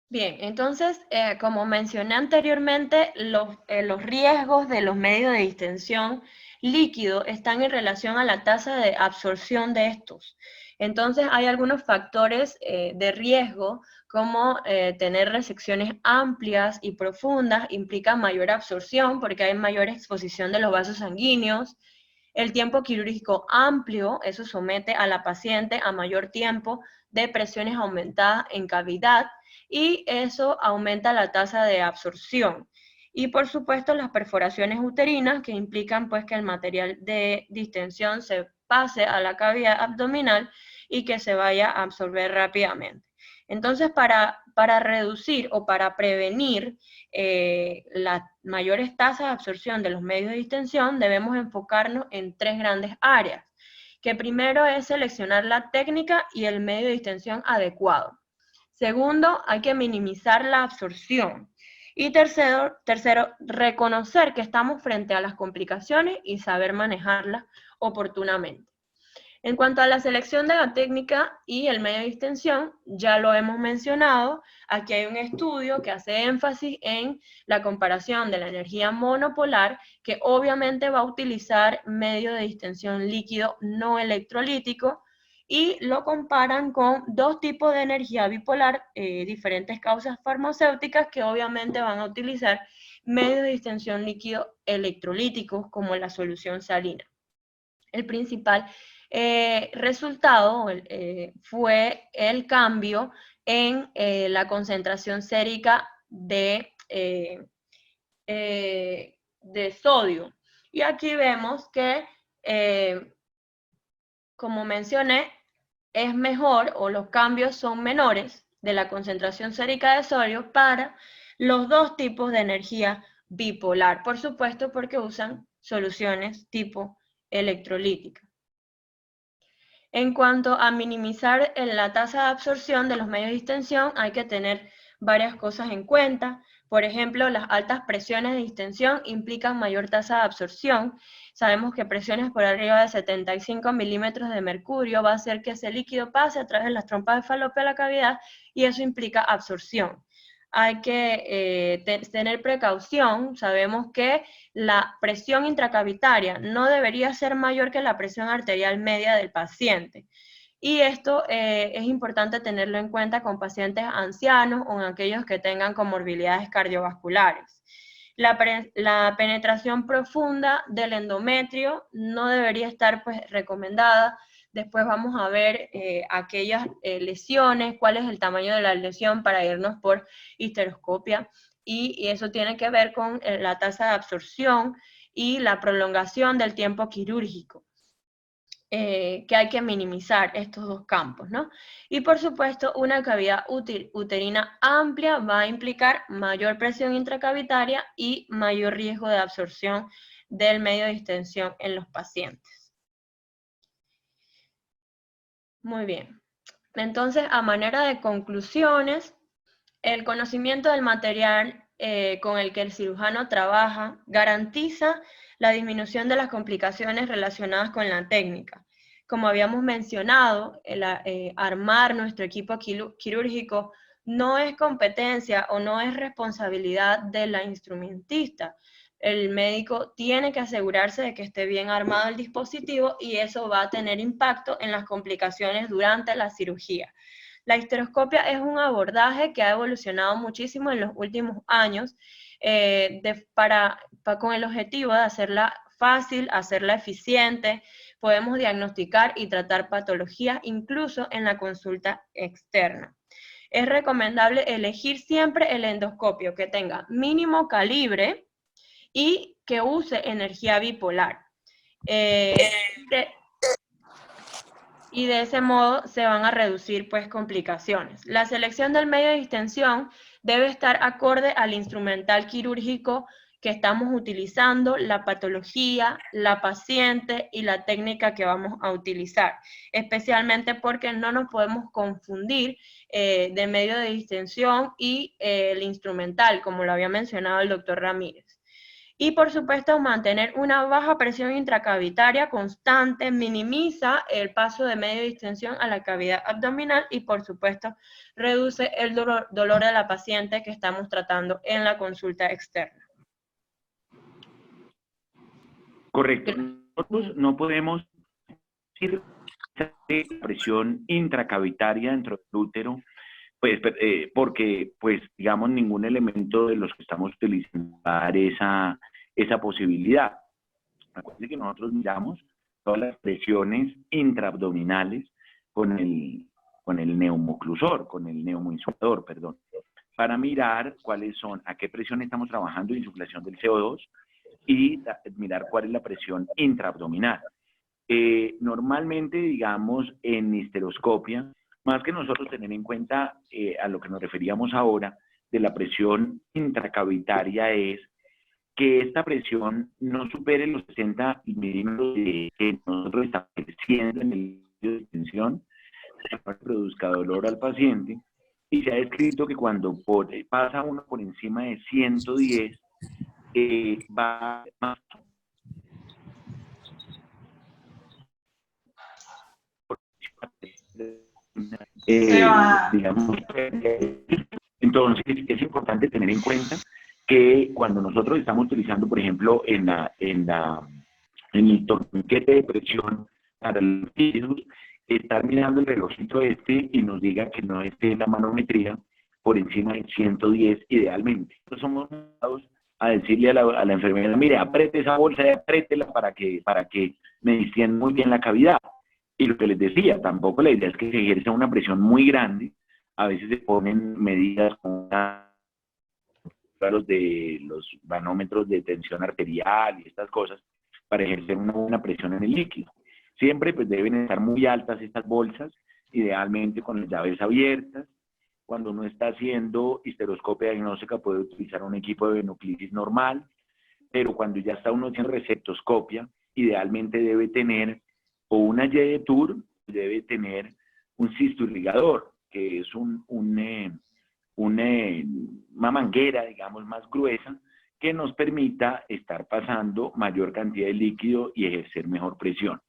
Bien, entonces, como mencioné anteriormente, los riesgos de los medios de distensión líquido están en relación a la tasa de absorción de estos. Entonces, hay algunos factores de riesgo, como tener resecciones amplias y profundas, implica mayor absorción porque hay mayor exposición de los vasos sanguíneos. El tiempo quirúrgico amplio, eso somete a la paciente a mayor tiempo de presiones aumentadas en cavidad, y eso aumenta la tasa de absorción. Y por supuesto las perforaciones uterinas, que implican pues que el material de distensión se pase a la cavidad abdominal y que se vaya a absorber rápidamente. Entonces, para reducir o para prevenir las mayores tasas de absorción de los medios de distensión, debemos enfocarnos en 3 grandes áreas, que primero es seleccionar la técnica y el medio de distensión adecuado. Segundo, hay que minimizar la absorción. Y tercero, reconocer que estamos frente a las complicaciones y saber manejarlas oportunamente. En cuanto a la selección de la técnica y el medio de distensión, ya lo hemos mencionado. Aquí hay un estudio que hace énfasis en la comparación de la energía monopolar, que obviamente va a utilizar medio de distensión líquido no electrolítico, y lo comparan con dos tipos de energía bipolar, diferentes causas farmacéuticas que obviamente van a utilizar medios de distensión líquido electrolíticos como la solución salina. El principal resultado fue el cambio en la concentración sérica de sodio. Y aquí vemos que, como mencioné, es mejor, o los cambios son menores de la concentración sérica de sodio para los dos tipos de energía bipolar, por supuesto porque usan soluciones tipo electrolítica. En cuanto a minimizar la tasa de absorción de los medios de distensión, hay que tener varias cosas en cuenta. Por ejemplo, las altas presiones de distensión implican mayor tasa de absorción. Sabemos que presiones por arriba de 75 milímetros de mercurio va a hacer que ese líquido pase a través de las trompas de Falopio a la cavidad y eso implica absorción. Hay que tener precaución. Sabemos que la presión intracavitaria no debería ser mayor que la presión arterial media del paciente. Y esto es importante tenerlo en cuenta con pacientes ancianos o en aquellos que tengan comorbilidades cardiovasculares. La penetración profunda del endometrio no debería estar recomendada. Después vamos a ver aquellas lesiones, cuál es el tamaño de la lesión para irnos por histeroscopia, y eso tiene que ver con la tasa de absorción y la prolongación del tiempo quirúrgico, que hay que minimizar estos dos campos, ¿no? Y por supuesto, una cavidad uterina amplia va a implicar mayor presión intracavitaria y mayor riesgo de absorción del medio de distensión en los pacientes. Muy bien. Entonces, a manera de conclusiones, el conocimiento del material con el que el cirujano trabaja garantiza la disminución de las complicaciones relacionadas con la técnica. Como habíamos mencionado, armar nuestro equipo quirúrgico no es competencia o no es responsabilidad de la instrumentista. El médico tiene que asegurarse de que esté bien armado el dispositivo y eso va a tener impacto en las complicaciones durante la cirugía. La histeroscopia es un abordaje que ha evolucionado muchísimo en los últimos años con el objetivo de hacerla fácil, hacerla eficiente. Podemos diagnosticar y tratar patologías incluso en la consulta externa. Es recomendable elegir siempre el endoscopio que tenga mínimo calibre y que use energía bipolar. Y de ese modo se van a reducir complicaciones. La selección del medio de distensión debe estar acorde al instrumental quirúrgico que estamos utilizando, la patología, la paciente y la técnica que vamos a utilizar, especialmente porque no nos podemos confundir de medio de distensión y el instrumental, como lo había mencionado el doctor Ramírez. Y por supuesto, mantener una baja presión intracavitaria constante minimiza el paso de medio de distensión a la cavidad abdominal y por supuesto reduce el dolor de la paciente que estamos tratando en la consulta externa. Correcto. Nosotros no podemos decir presión intracavitaria dentro del útero, porque, digamos, ningún elemento de los que estamos utilizando va a dar esa posibilidad. Acuérdense que nosotros miramos todas las presiones intraabdominales con el neumoclusor, con el neumoinsulador, perdón, para mirar cuáles son, a qué presión estamos trabajando, insuflación del CO2, y mirar cuál es la presión intraabdominal. Normalmente, digamos, en histeroscopia, más que nosotros tener en cuenta a lo que nos referíamos ahora de la presión intracavitaria, es que esta presión no supere los 60 milímetros que nosotros estamos estableciendo en el medio de distensión, que produzca dolor al paciente, y se ha descrito que cuando pasa uno por encima de 110, va más. Digamos, entonces es importante tener en cuenta que cuando nosotros estamos utilizando, por ejemplo, en el torniquete de presión para los virus, estar mirando el relojito y nos diga que no esté la manometría por encima de 110 idealmente. Entonces somos mandados a decirle a la enfermera, mire, apriete esa bolsa y apriétela para que me distienda muy bien la cavidad. Y lo que les decía, tampoco la idea es que se ejerza una presión muy grande. A veces se ponen medidas como los manómetros de tensión arterial y estas cosas para ejercer una buena presión en el líquido. Siempre pues deben estar muy altas estas bolsas, idealmente con las llaves abiertas. Cuando uno está haciendo histeroscopia diagnóstica puede utilizar un equipo de venoclisis normal, pero cuando ya está uno haciendo receptoscopia, idealmente debe tener o una Y de Tour, debe tener un cisturligador, que es una manguera, digamos, más gruesa, que nos permita estar pasando mayor cantidad de líquido y ejercer mejor presión.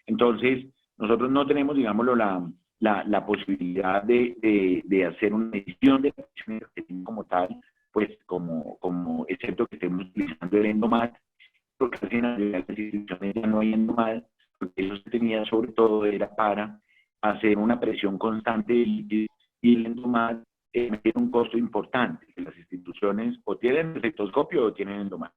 Entonces, nosotros no tenemos, digámoslo, la posibilidad de hacer una medición de la presión como tal, pues excepto que estemos utilizando el Endomat, porque al final de las instituciones ya no hay Endomat, porque eso se tenía sobre todo era para hacer una presión constante del líquido, y el Endomat tiene un costo importante, que las instituciones o tienen reflectoscopio o tienen Endomat.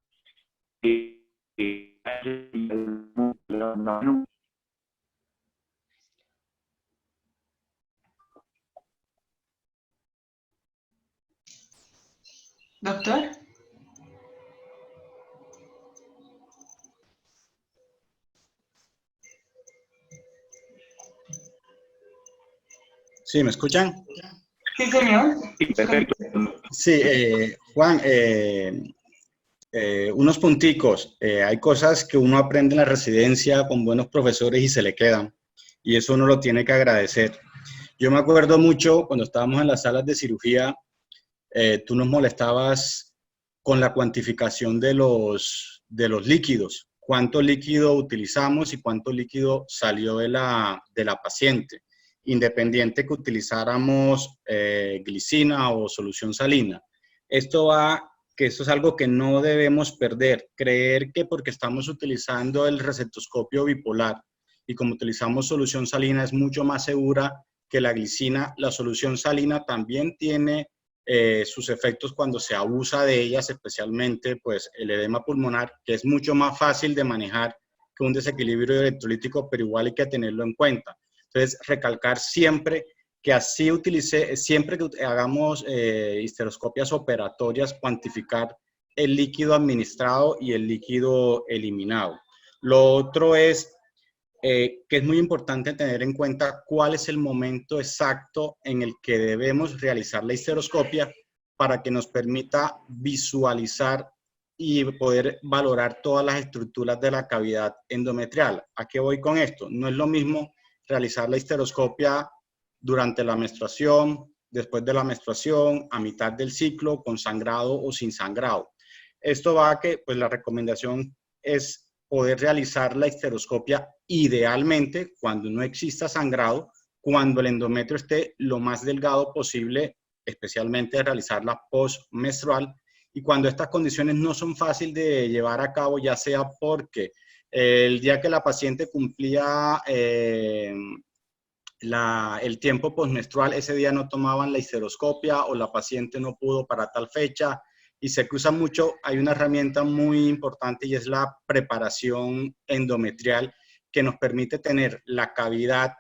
Doctor. ¿Sí, me escuchan? Sí, señor. Sí, perfecto. Sí, Juan, unos punticos. Hay cosas que uno aprende en la residencia con buenos profesores y se le quedan, y eso uno lo tiene que agradecer. Yo me acuerdo mucho cuando estábamos en las salas de cirugía, tú nos molestabas con la cuantificación de los líquidos, cuánto líquido utilizamos y cuánto líquido salió de la paciente, independiente que utilizáramos glicina o solución salina. Esto es algo que no debemos perder, creer que porque estamos utilizando el receptoscopio bipolar y como utilizamos solución salina es mucho más segura que la glicina. La solución salina también tiene sus efectos cuando se abusa de ellas, especialmente pues el edema pulmonar, que es mucho más fácil de manejar que un desequilibrio electrolítico, pero igual hay que tenerlo en cuenta. Entonces, recalcar siempre que siempre que hagamos histeroscopias operatorias, cuantificar el líquido administrado y el líquido eliminado. Lo otro es que es muy importante tener en cuenta cuál es el momento exacto en el que debemos realizar la histeroscopia para que nos permita visualizar y poder valorar todas las estructuras de la cavidad endometrial. ¿A qué voy con esto? No es lo mismo realizar la histeroscopia durante la menstruación, después de la menstruación, a mitad del ciclo, con sangrado o sin sangrado. Esto va a que, pues la recomendación es poder realizar la histeroscopia idealmente cuando no exista sangrado, cuando el endometrio esté lo más delgado posible, especialmente realizarla postmenstrual, y cuando estas condiciones no son fáciles de llevar a cabo, ya sea porque el día que la paciente cumplía el tiempo postmenstrual, ese día no tomaban la histeroscopia o la paciente no pudo para tal fecha, y se cruza mucho. Hay una herramienta muy importante y es la preparación endometrial, que nos permite tener la cavidad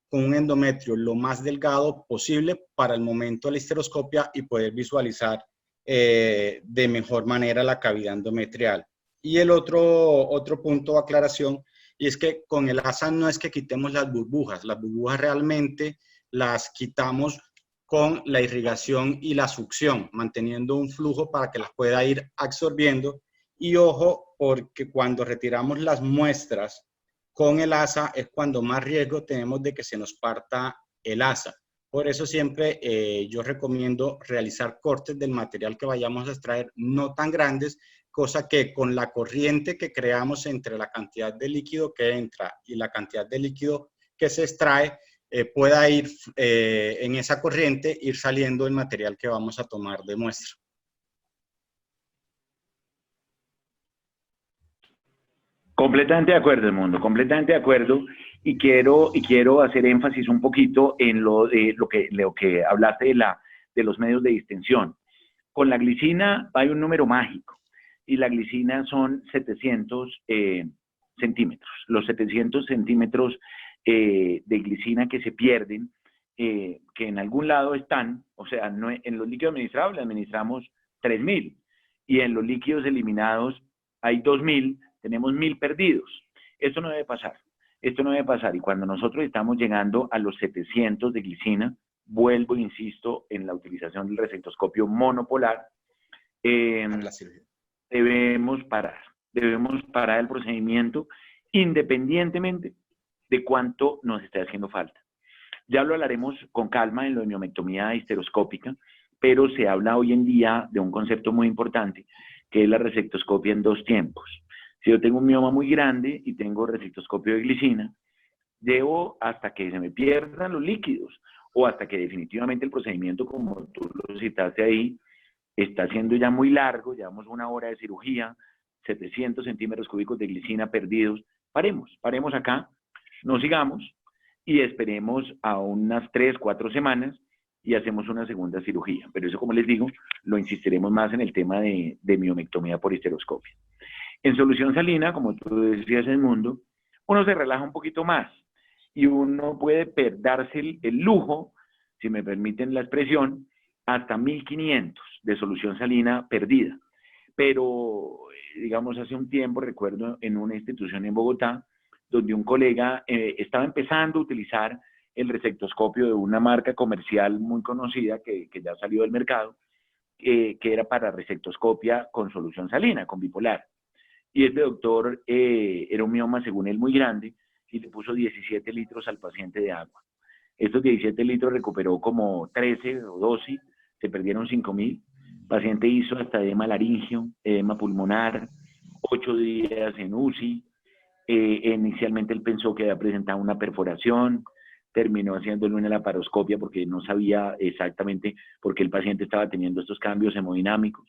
con un endometrio lo más delgado posible para el momento de la histeroscopia y poder visualizar de mejor manera la cavidad endometrial. Y el otro punto de aclaración, y es que con el ASA no es que quitemos las burbujas realmente las quitamos con la irrigación y la succión, manteniendo un flujo para que las pueda ir absorbiendo. Y ojo, porque cuando retiramos las muestras con el ASA es cuando más riesgo tenemos de que se nos parta el ASA. Por eso siempre yo recomiendo realizar cortes del material que vayamos a extraer no tan grandes, cosa que con la corriente que creamos entre la cantidad de líquido que entra y la cantidad de líquido que se extrae, pueda ir en esa corriente, ir saliendo el material que vamos a tomar de muestra. Completamente de acuerdo, Edmundo, completamente de acuerdo. Y quiero hacer énfasis un poquito en lo que hablaste de los medios de distensión. Con la glicina hay un número mágico, y la glicina son 700 centímetros. Los 700 centímetros de glicina que se pierden, que en algún lado están, o sea, no, en los líquidos administrables administramos 3.000, y en los líquidos eliminados hay 2.000, tenemos 1.000 perdidos. Esto no debe pasar. Esto no debe pasar, y cuando nosotros estamos llegando a los 700 de glicina, vuelvo e insisto en la utilización del recetoscopio monopolar, debemos parar el procedimiento independientemente de cuánto nos esté haciendo falta. Ya lo hablaremos con calma en lo de miomectomía histeroscópica, pero se habla hoy en día de un concepto muy importante, que es la resectoscopia en 2 tiempos. Si yo tengo un mioma muy grande y tengo resectoscopio de glicina, llevo hasta que se me pierdan los líquidos o hasta que definitivamente el procedimiento, como tú lo citaste ahí, está siendo ya muy largo, llevamos 1 hora de cirugía, 700 centímetros cúbicos de glicina perdidos. Paremos acá, no sigamos y esperemos a unas 3, 4 semanas y hacemos una segunda cirugía. Pero eso, como les digo, lo insistiremos más en el tema de miomectomía por histeroscopia. En solución salina, como tú decías, Edmundo, uno se relaja un poquito más y uno puede darse el lujo, si me permiten la expresión, hasta 1.500 de solución salina perdida. Pero, digamos, hace un tiempo, recuerdo en una institución en Bogotá, donde un colega estaba empezando a utilizar el resectoscopio de una marca comercial muy conocida que ya salió del mercado, que era para resectoscopia con solución salina, con bipolar. Y este doctor era un mioma, según él, muy grande, y le puso 17 litros al paciente de agua. Estos 17 litros recuperó como 13 o 12, se perdieron 5.000. El paciente hizo hasta edema laringio, edema pulmonar, 8 días en UCI. Inicialmente él pensó que había presentado una perforación, terminó haciéndole una laparoscopia porque no sabía exactamente por qué el paciente estaba teniendo estos cambios hemodinámicos.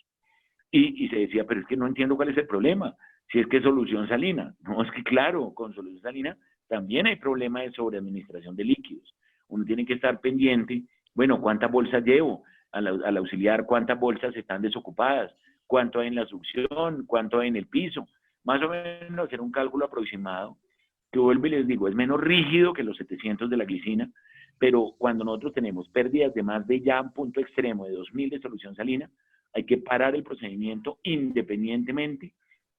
Y se decía, pero es que no entiendo cuál es el problema, si es que es solución salina. No, es que claro, con solución salina también hay problema de sobreadministración de líquidos. Uno tiene que estar pendiente, bueno, ¿cuántas bolsas llevo? Al auxiliar, ¿cuántas bolsas están desocupadas? ¿Cuánto hay en la succión? ¿Cuánto hay en el piso? Más o menos hacer un cálculo aproximado, que vuelvo y les digo, es menos rígido que los 700 de la glicina, pero cuando nosotros tenemos pérdidas de más de ya un punto extremo de 2.000 de solución salina, hay que parar el procedimiento independientemente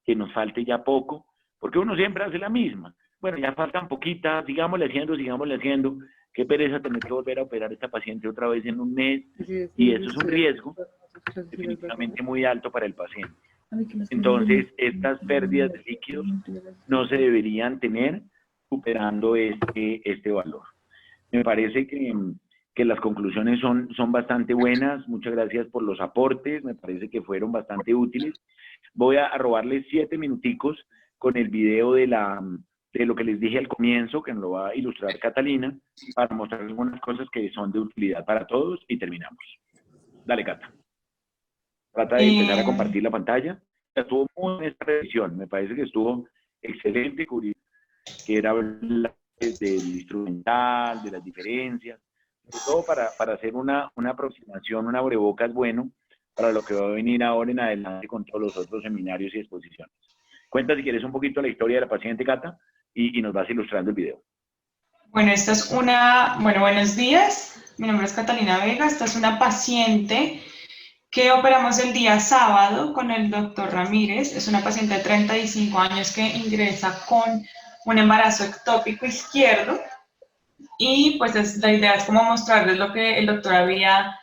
que nos falte ya poco, porque uno siempre hace la misma. Bueno, ya faltan poquitas, sigámosle haciendo. Qué pereza tener que volver a operar a esta paciente otra vez en un mes, y eso es un riesgo definitivamente muy alto para el paciente. Entonces, estas pérdidas de líquidos no se deberían tener superando este valor. Me parece que las conclusiones son bastante buenas. Muchas gracias por los aportes, me parece que fueron bastante útiles. Voy a robarles 7 minuticos con el video de lo que les dije al comienzo, que nos lo va a ilustrar Catalina, para mostrar algunas cosas que son de utilidad para todos y terminamos. Dale, Cata. Trata de empezar a compartir la pantalla. Estuvo muy buena esta revisión, me parece que estuvo excelente, que era hablar del instrumental, de las diferencias, sobre todo para hacer una aproximación, un abrebocas bueno para lo que va a venir ahora en adelante con todos los otros seminarios y exposiciones. Cuenta, si quieres, un poquito la historia de la paciente, Cata, y nos vas ilustrando el video. Bueno, esta es buenos días. Mi nombre es Catalina Vega. Esta es una paciente que operamos el día sábado con el doctor Ramírez. Es una paciente de 35 años que ingresa con un embarazo ectópico izquierdo. Y pues la idea es como mostrarles lo que el doctor había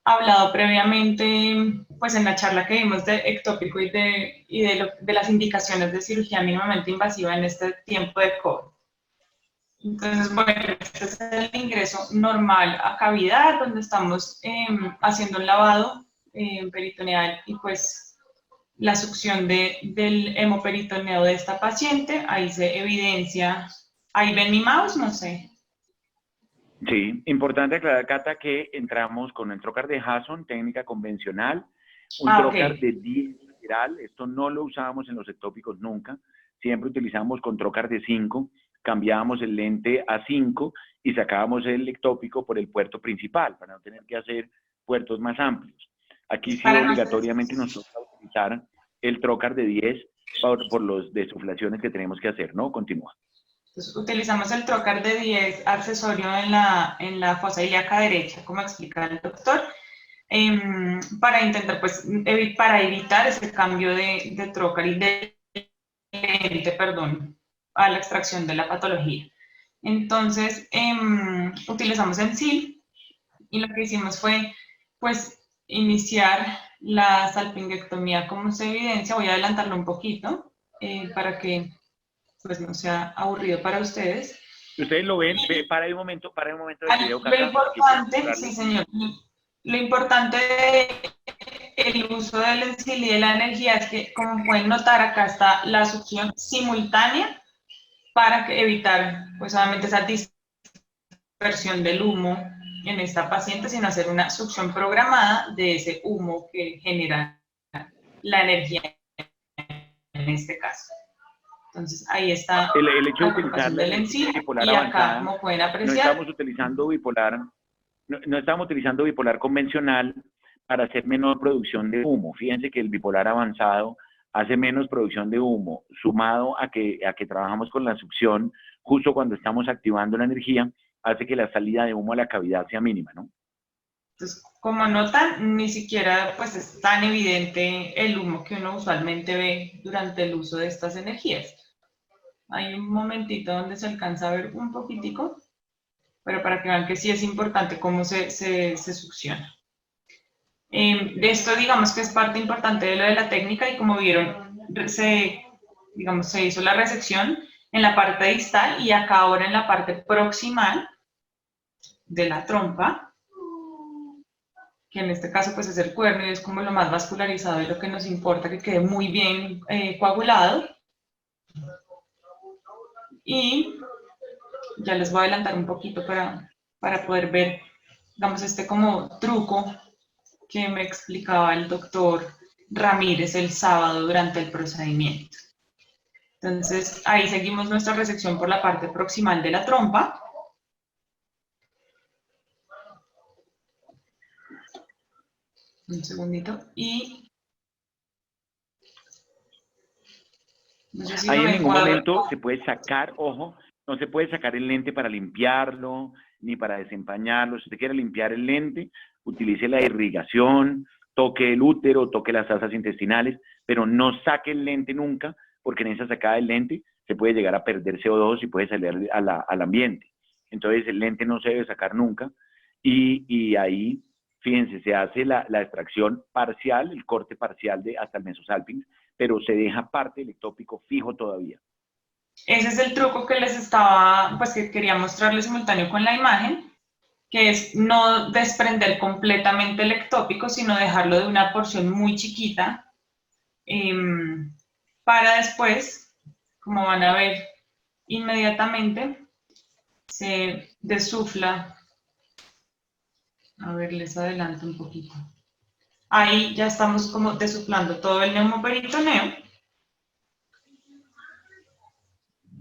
hablado previamente, pues en la charla que vimos de ectópico y de las indicaciones de cirugía mínimamente invasiva en este tiempo de COVID. Entonces, bueno, este es el ingreso normal a cavidad, donde estamos haciendo un lavado peritoneal y pues la succión del hemoperitoneo de esta paciente. Ahí se evidencia, ahí ven mi mouse, no sé. Sí, importante aclarar, Cata, que entramos con el trocar de Hasson, técnica convencional, un trocar de 10 lateral. Esto no lo usábamos en los ectópicos nunca, siempre utilizamos con trocar de 5, cambiábamos el lente a 5 y sacábamos el ectópico por el puerto principal, para no tener que hacer puertos más amplios. Aquí sí obligatoriamente nos toca utilizar el trocar de 10 por las desuflaciones que tenemos que hacer, ¿no? Continúa. Entonces, utilizamos el trocar de 10 accesorio en la fosa ilíaca derecha, como explica el doctor, para intentar, pues, para evitar ese cambio de trocar y de lente, perdón, a la extracción de la patología. Entonces, utilizamos el SIL y lo que hicimos fue, pues, iniciar la salpingectomía como se evidencia. Voy a adelantarlo un poquito para que pues no sea aburrido para ustedes. Ustedes lo ven, para un momento del video. Lo importante, sí señor, lo importante del uso del ENSIL y de la energía es que, como pueden notar, acá está la succión simultánea para evitar, pues obviamente, esa dispersión del humo en esta paciente, sino hacer una succión programada de ese humo que genera la energía en este caso. Entonces, ahí está el hecho de utilizar la bipolar avanzada. Como pueden apreciar, no estamos utilizando bipolar convencional para hacer menor producción de humo. Fíjense que el bipolar avanzado hace menos producción de humo, sumado a que trabajamos con la succión justo cuando estamos activando la energía, hace que la salida de humo a la cavidad sea mínima, ¿no? Entonces, como notan, ni siquiera pues es tan evidente el humo que uno usualmente ve durante el uso de estas energías. Hay un momentito donde se alcanza a ver un poquitico, pero para que vean que sí es importante cómo se succiona. De esto, digamos que es parte importante de lo de la técnica, y como vieron, se hizo la resección en la parte distal y acá ahora en la parte proximal de la trompa, que en este caso pues es el cuerno y es como lo más vascularizado y lo que nos importa que quede muy bien coagulado. Y ya les voy a adelantar un poquito para poder ver, digamos, este como truco que me explicaba el doctor Ramírez el sábado durante el procedimiento. Entonces, ahí seguimos nuestra resección por la parte proximal de la trompa. Un segundito. Y no sé si ahí en ningún momento se puede sacar, ojo, no se puede sacar el lente para limpiarlo, ni para desempañarlo. Si usted quiere limpiar el lente, utilice la irrigación, toque el útero, toque las asas intestinales, pero no saque el lente nunca, porque en esa sacada del lente se puede llegar a perder CO2 y puede salir al ambiente. Entonces el lente no se debe sacar nunca, y ahí, fíjense, se hace la extracción parcial, el corte parcial hasta el mesosalpinx, pero se deja parte del ectópico fijo todavía. Ese es el truco que les estaba, pues que quería mostrarles simultáneo con la imagen, que es no desprender completamente el ectópico, sino dejarlo de una porción muy chiquita, para después, como van a ver inmediatamente, se desufla. A ver, les adelanto un poquito. Ahí ya estamos como desuflando todo el neumoperitoneo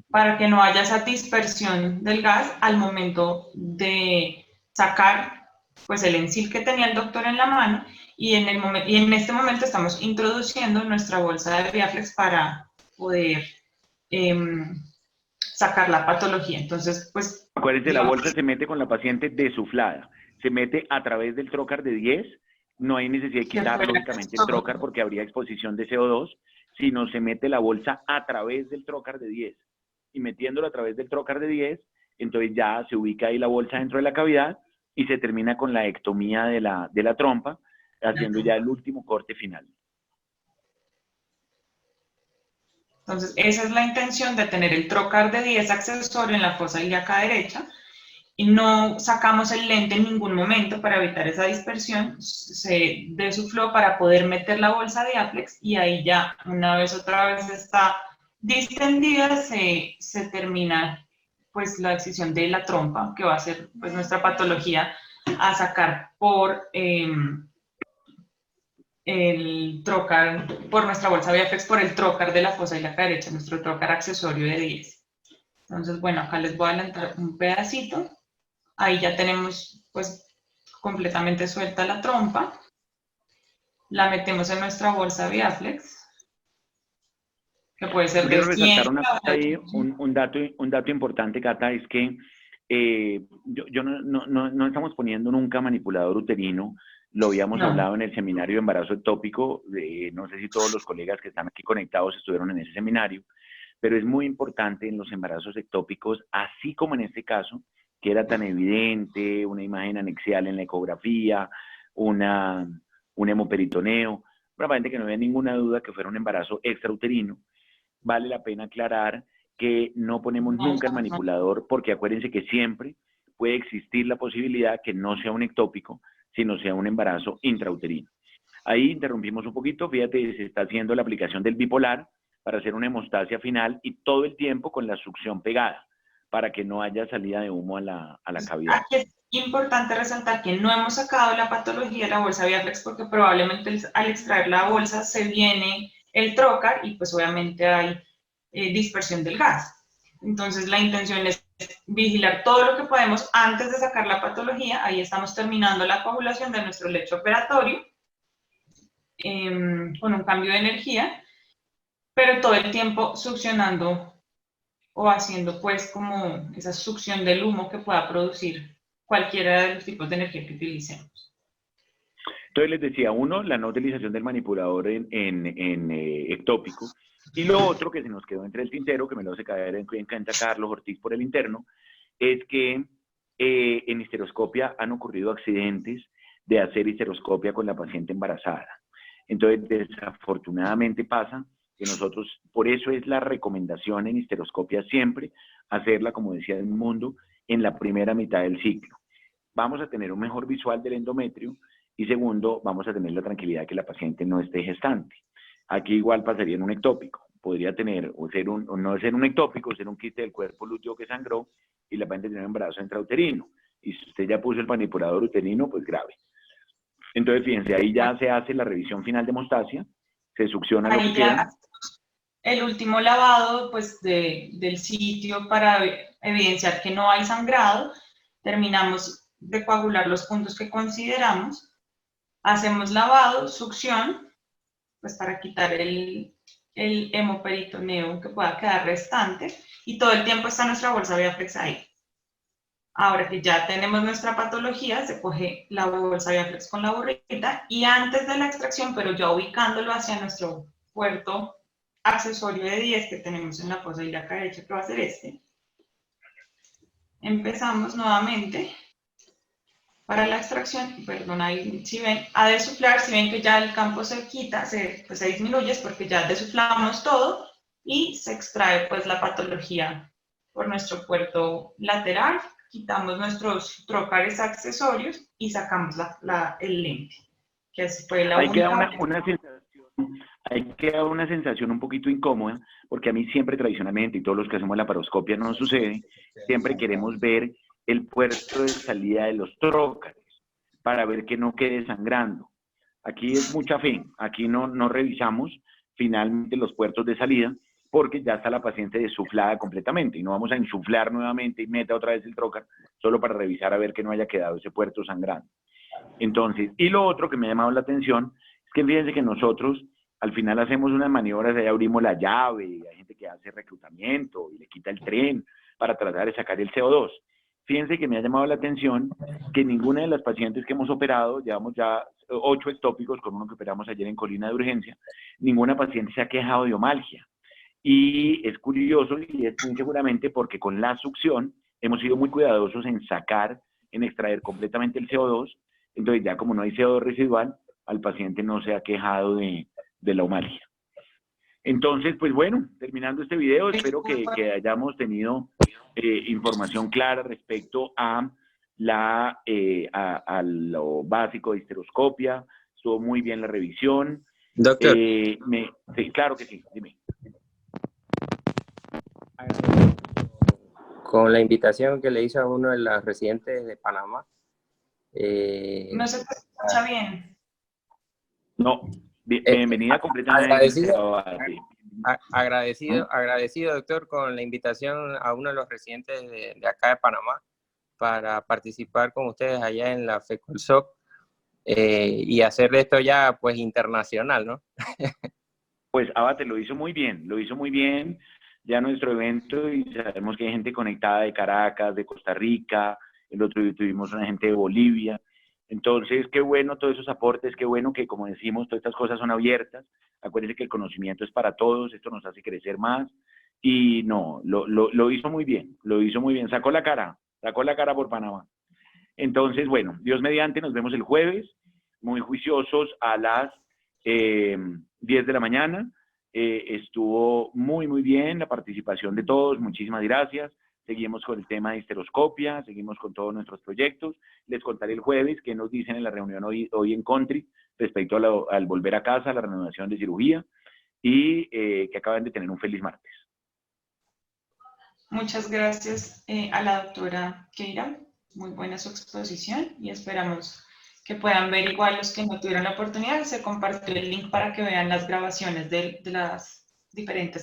para que no haya esa dispersión del gas al momento de sacar pues el ENSIL que tenía el doctor en la mano, y en este momento estamos introduciendo nuestra bolsa de Biaflex para poder sacar la patología. Entonces, pues... Acuérdense, la bolsa se mete con la paciente desuflada, se mete a través del trocar de 10, no hay necesidad de quitar lógicamente el trocar porque habría exposición de CO2, sino se mete la bolsa a través del trocar de 10. Y metiéndolo a través del trocar de 10, entonces ya se ubica ahí la bolsa dentro de la cavidad y se termina con la ectomía de la trompa, haciendo ya el último corte final. Entonces, esa es la intención de tener el trocar de 10 accesorio en la fosa ilíaca derecha, y no sacamos el lente en ningún momento para evitar esa dispersión. Se desufló para poder meter la bolsa de Biaflex, y ahí ya, una vez otra vez está distendida, se termina pues la excisión de la trompa, que va a ser pues nuestra patología a sacar por el trocar, por nuestra bolsa Biaflex, por el trocar de la fosa ilíaca derecha, nuestro trocar accesorio de 10. Entonces, bueno, acá les voy a adelantar un pedacito. Ahí ya tenemos pues completamente suelta la trompa. La metemos en nuestra bolsa Viaflex, que puede ser Quiero de 100. resaltar una cosa ahí, un dato importante, Cata, es que no estamos poniendo nunca manipulador uterino. Lo habíamos hablado en el seminario de embarazo ectópico. No sé si todos los colegas que están aquí conectados estuvieron en ese seminario, pero es muy importante en los embarazos ectópicos, así como en este caso, que era tan evidente, una imagen anexial en la ecografía, un hemoperitoneo, probablemente que no había ninguna duda que fuera un embarazo extrauterino. Vale la pena aclarar que no ponemos nunca el manipulador, porque acuérdense que siempre puede existir la posibilidad que no sea un ectópico, sino sea un embarazo intrauterino. Ahí interrumpimos un poquito, fíjate, se está haciendo la aplicación del bipolar para hacer una hemostasia final y todo el tiempo con la succión pegada, para que no haya salida de humo a la cavidad. Aquí es importante resaltar que no hemos sacado la patología de la bolsa Viaflex porque probablemente al extraer la bolsa se viene el trocar y pues obviamente hay dispersión del gas. Entonces la intención es vigilar todo lo que podemos antes de sacar la patología. Ahí estamos terminando la coagulación de nuestro lecho operatorio con un cambio de energía, pero todo el tiempo succionando o haciendo pues como esa succión del humo que pueda producir cualquiera de los tipos de energía que utilicemos. Entonces les decía, uno, la no utilización del manipulador en ectópico, y lo otro que se nos quedó entre el tintero, que me lo hace caer en cuenta Carlos Ortiz por el interno, es que en histeroscopia han ocurrido accidentes de hacer histeroscopia con la paciente embarazada. Entonces, desafortunadamente pasa que nosotros, por eso es la recomendación en histeroscopia siempre, hacerla, como decía Edmundo, en la primera mitad del ciclo. Vamos a tener un mejor visual del endometrio y segundo, vamos a tener la tranquilidad que la paciente no esté gestante. Aquí igual pasaría en un ectópico. Podría tener, o no ser un ectópico, ser un quiste del cuerpo lúteo que sangró y la paciente tiene un embarazo intrauterino. Y si usted ya puso el manipulador uterino, pues grave. Entonces, fíjense, ahí ya se hace la revisión final de hemostasia, se succiona lo que queda. El último lavado pues, del sitio para evidenciar que no hay sangrado. Terminamos de coagular los puntos que consideramos. Hacemos lavado, succión, pues para quitar el hemoperitoneo que pueda quedar restante. Y todo el tiempo está nuestra bolsa Viaflex ahí. Ahora que ya tenemos nuestra patología, se coge la bolsa Viaflex con la burrita y antes de la extracción, pero ya ubicándolo hacia nuestro puerto accesorio de 10 que tenemos en la fosa ilíaca derecha, que va a ser este. Empezamos nuevamente para la extracción, perdón, ahí si ven, a desuflar, si ven que ya el campo se quita, pues se disminuye, es porque ya desuflamos todo y se extrae pues la patología por nuestro puerto lateral. Quitamos nuestros trócares accesorios y sacamos el lente, que así fue la única. Ahí queda una sensación un poquito incómoda, porque a mí siempre tradicionalmente, y todos los que hacemos la laparoscopia no sucede, siempre queremos ver el puerto de salida de los trócares, para ver que no quede sangrando. Aquí es mucha fe, aquí no revisamos finalmente los puertos de salida, porque ya está la paciente desuflada completamente y no vamos a insuflar nuevamente y meta otra vez el trócar solo para revisar a ver que no haya quedado ese puerto sangrando. Entonces, y lo otro que me ha llamado la atención es que fíjense que nosotros al final hacemos unas maniobras, ahí abrimos la llave, hay gente que hace reclutamiento y le quita el tren para tratar de sacar el CO2. Fíjense que me ha llamado la atención que ninguna de las pacientes que hemos operado, llevamos ya 8 ectópicos con uno que operamos ayer en Colina de Urgencia, ninguna paciente se ha quejado de omalgia. Y es curioso y es muy seguramente porque con la succión hemos sido muy cuidadosos en sacar, en extraer completamente el CO2. Entonces ya como no hay CO2 residual, al paciente no se ha quejado de la omalgia. Entonces, pues bueno, terminando este video, espero que hayamos tenido información clara respecto a lo básico de histeroscopia. Estuvo muy bien la revisión. Doctor. Sí, claro que sí, dime. Con la invitación que le hizo a uno de los residentes de Panamá. No se te escucha bien. No, bienvenida completamente. Agradecido, doctor, con la invitación a uno de los residentes de acá de Panamá para participar con ustedes allá en la FECOLSOC y hacer de esto ya pues internacional, ¿no? Pues Abate lo hizo muy bien, ya nuestro evento, y sabemos que hay gente conectada de Caracas, de Costa Rica, el otro día tuvimos una gente de Bolivia. Entonces, qué bueno todos esos aportes, qué bueno que, como decimos, todas estas cosas son abiertas. Acuérdense que el conocimiento es para todos, esto nos hace crecer más. Y no, lo hizo muy bien, sacó la cara por Panamá. Entonces, bueno, Dios mediante, nos vemos el jueves, muy juiciosos a las 10 de la mañana. Estuvo muy bien la participación de todos, muchísimas gracias. Seguimos con el tema de histeroscopia, seguimos con todos nuestros proyectos. Les contaré el jueves qué nos dicen en la reunión hoy en Country respecto al volver a casa, a la renovación de cirugía, y que acaban de tener un feliz martes. Muchas gracias a la doctora Keira. Muy buena su exposición y esperamos que puedan ver, igual los que no tuvieron la oportunidad, se compartió el link para que vean las grabaciones de las diferentes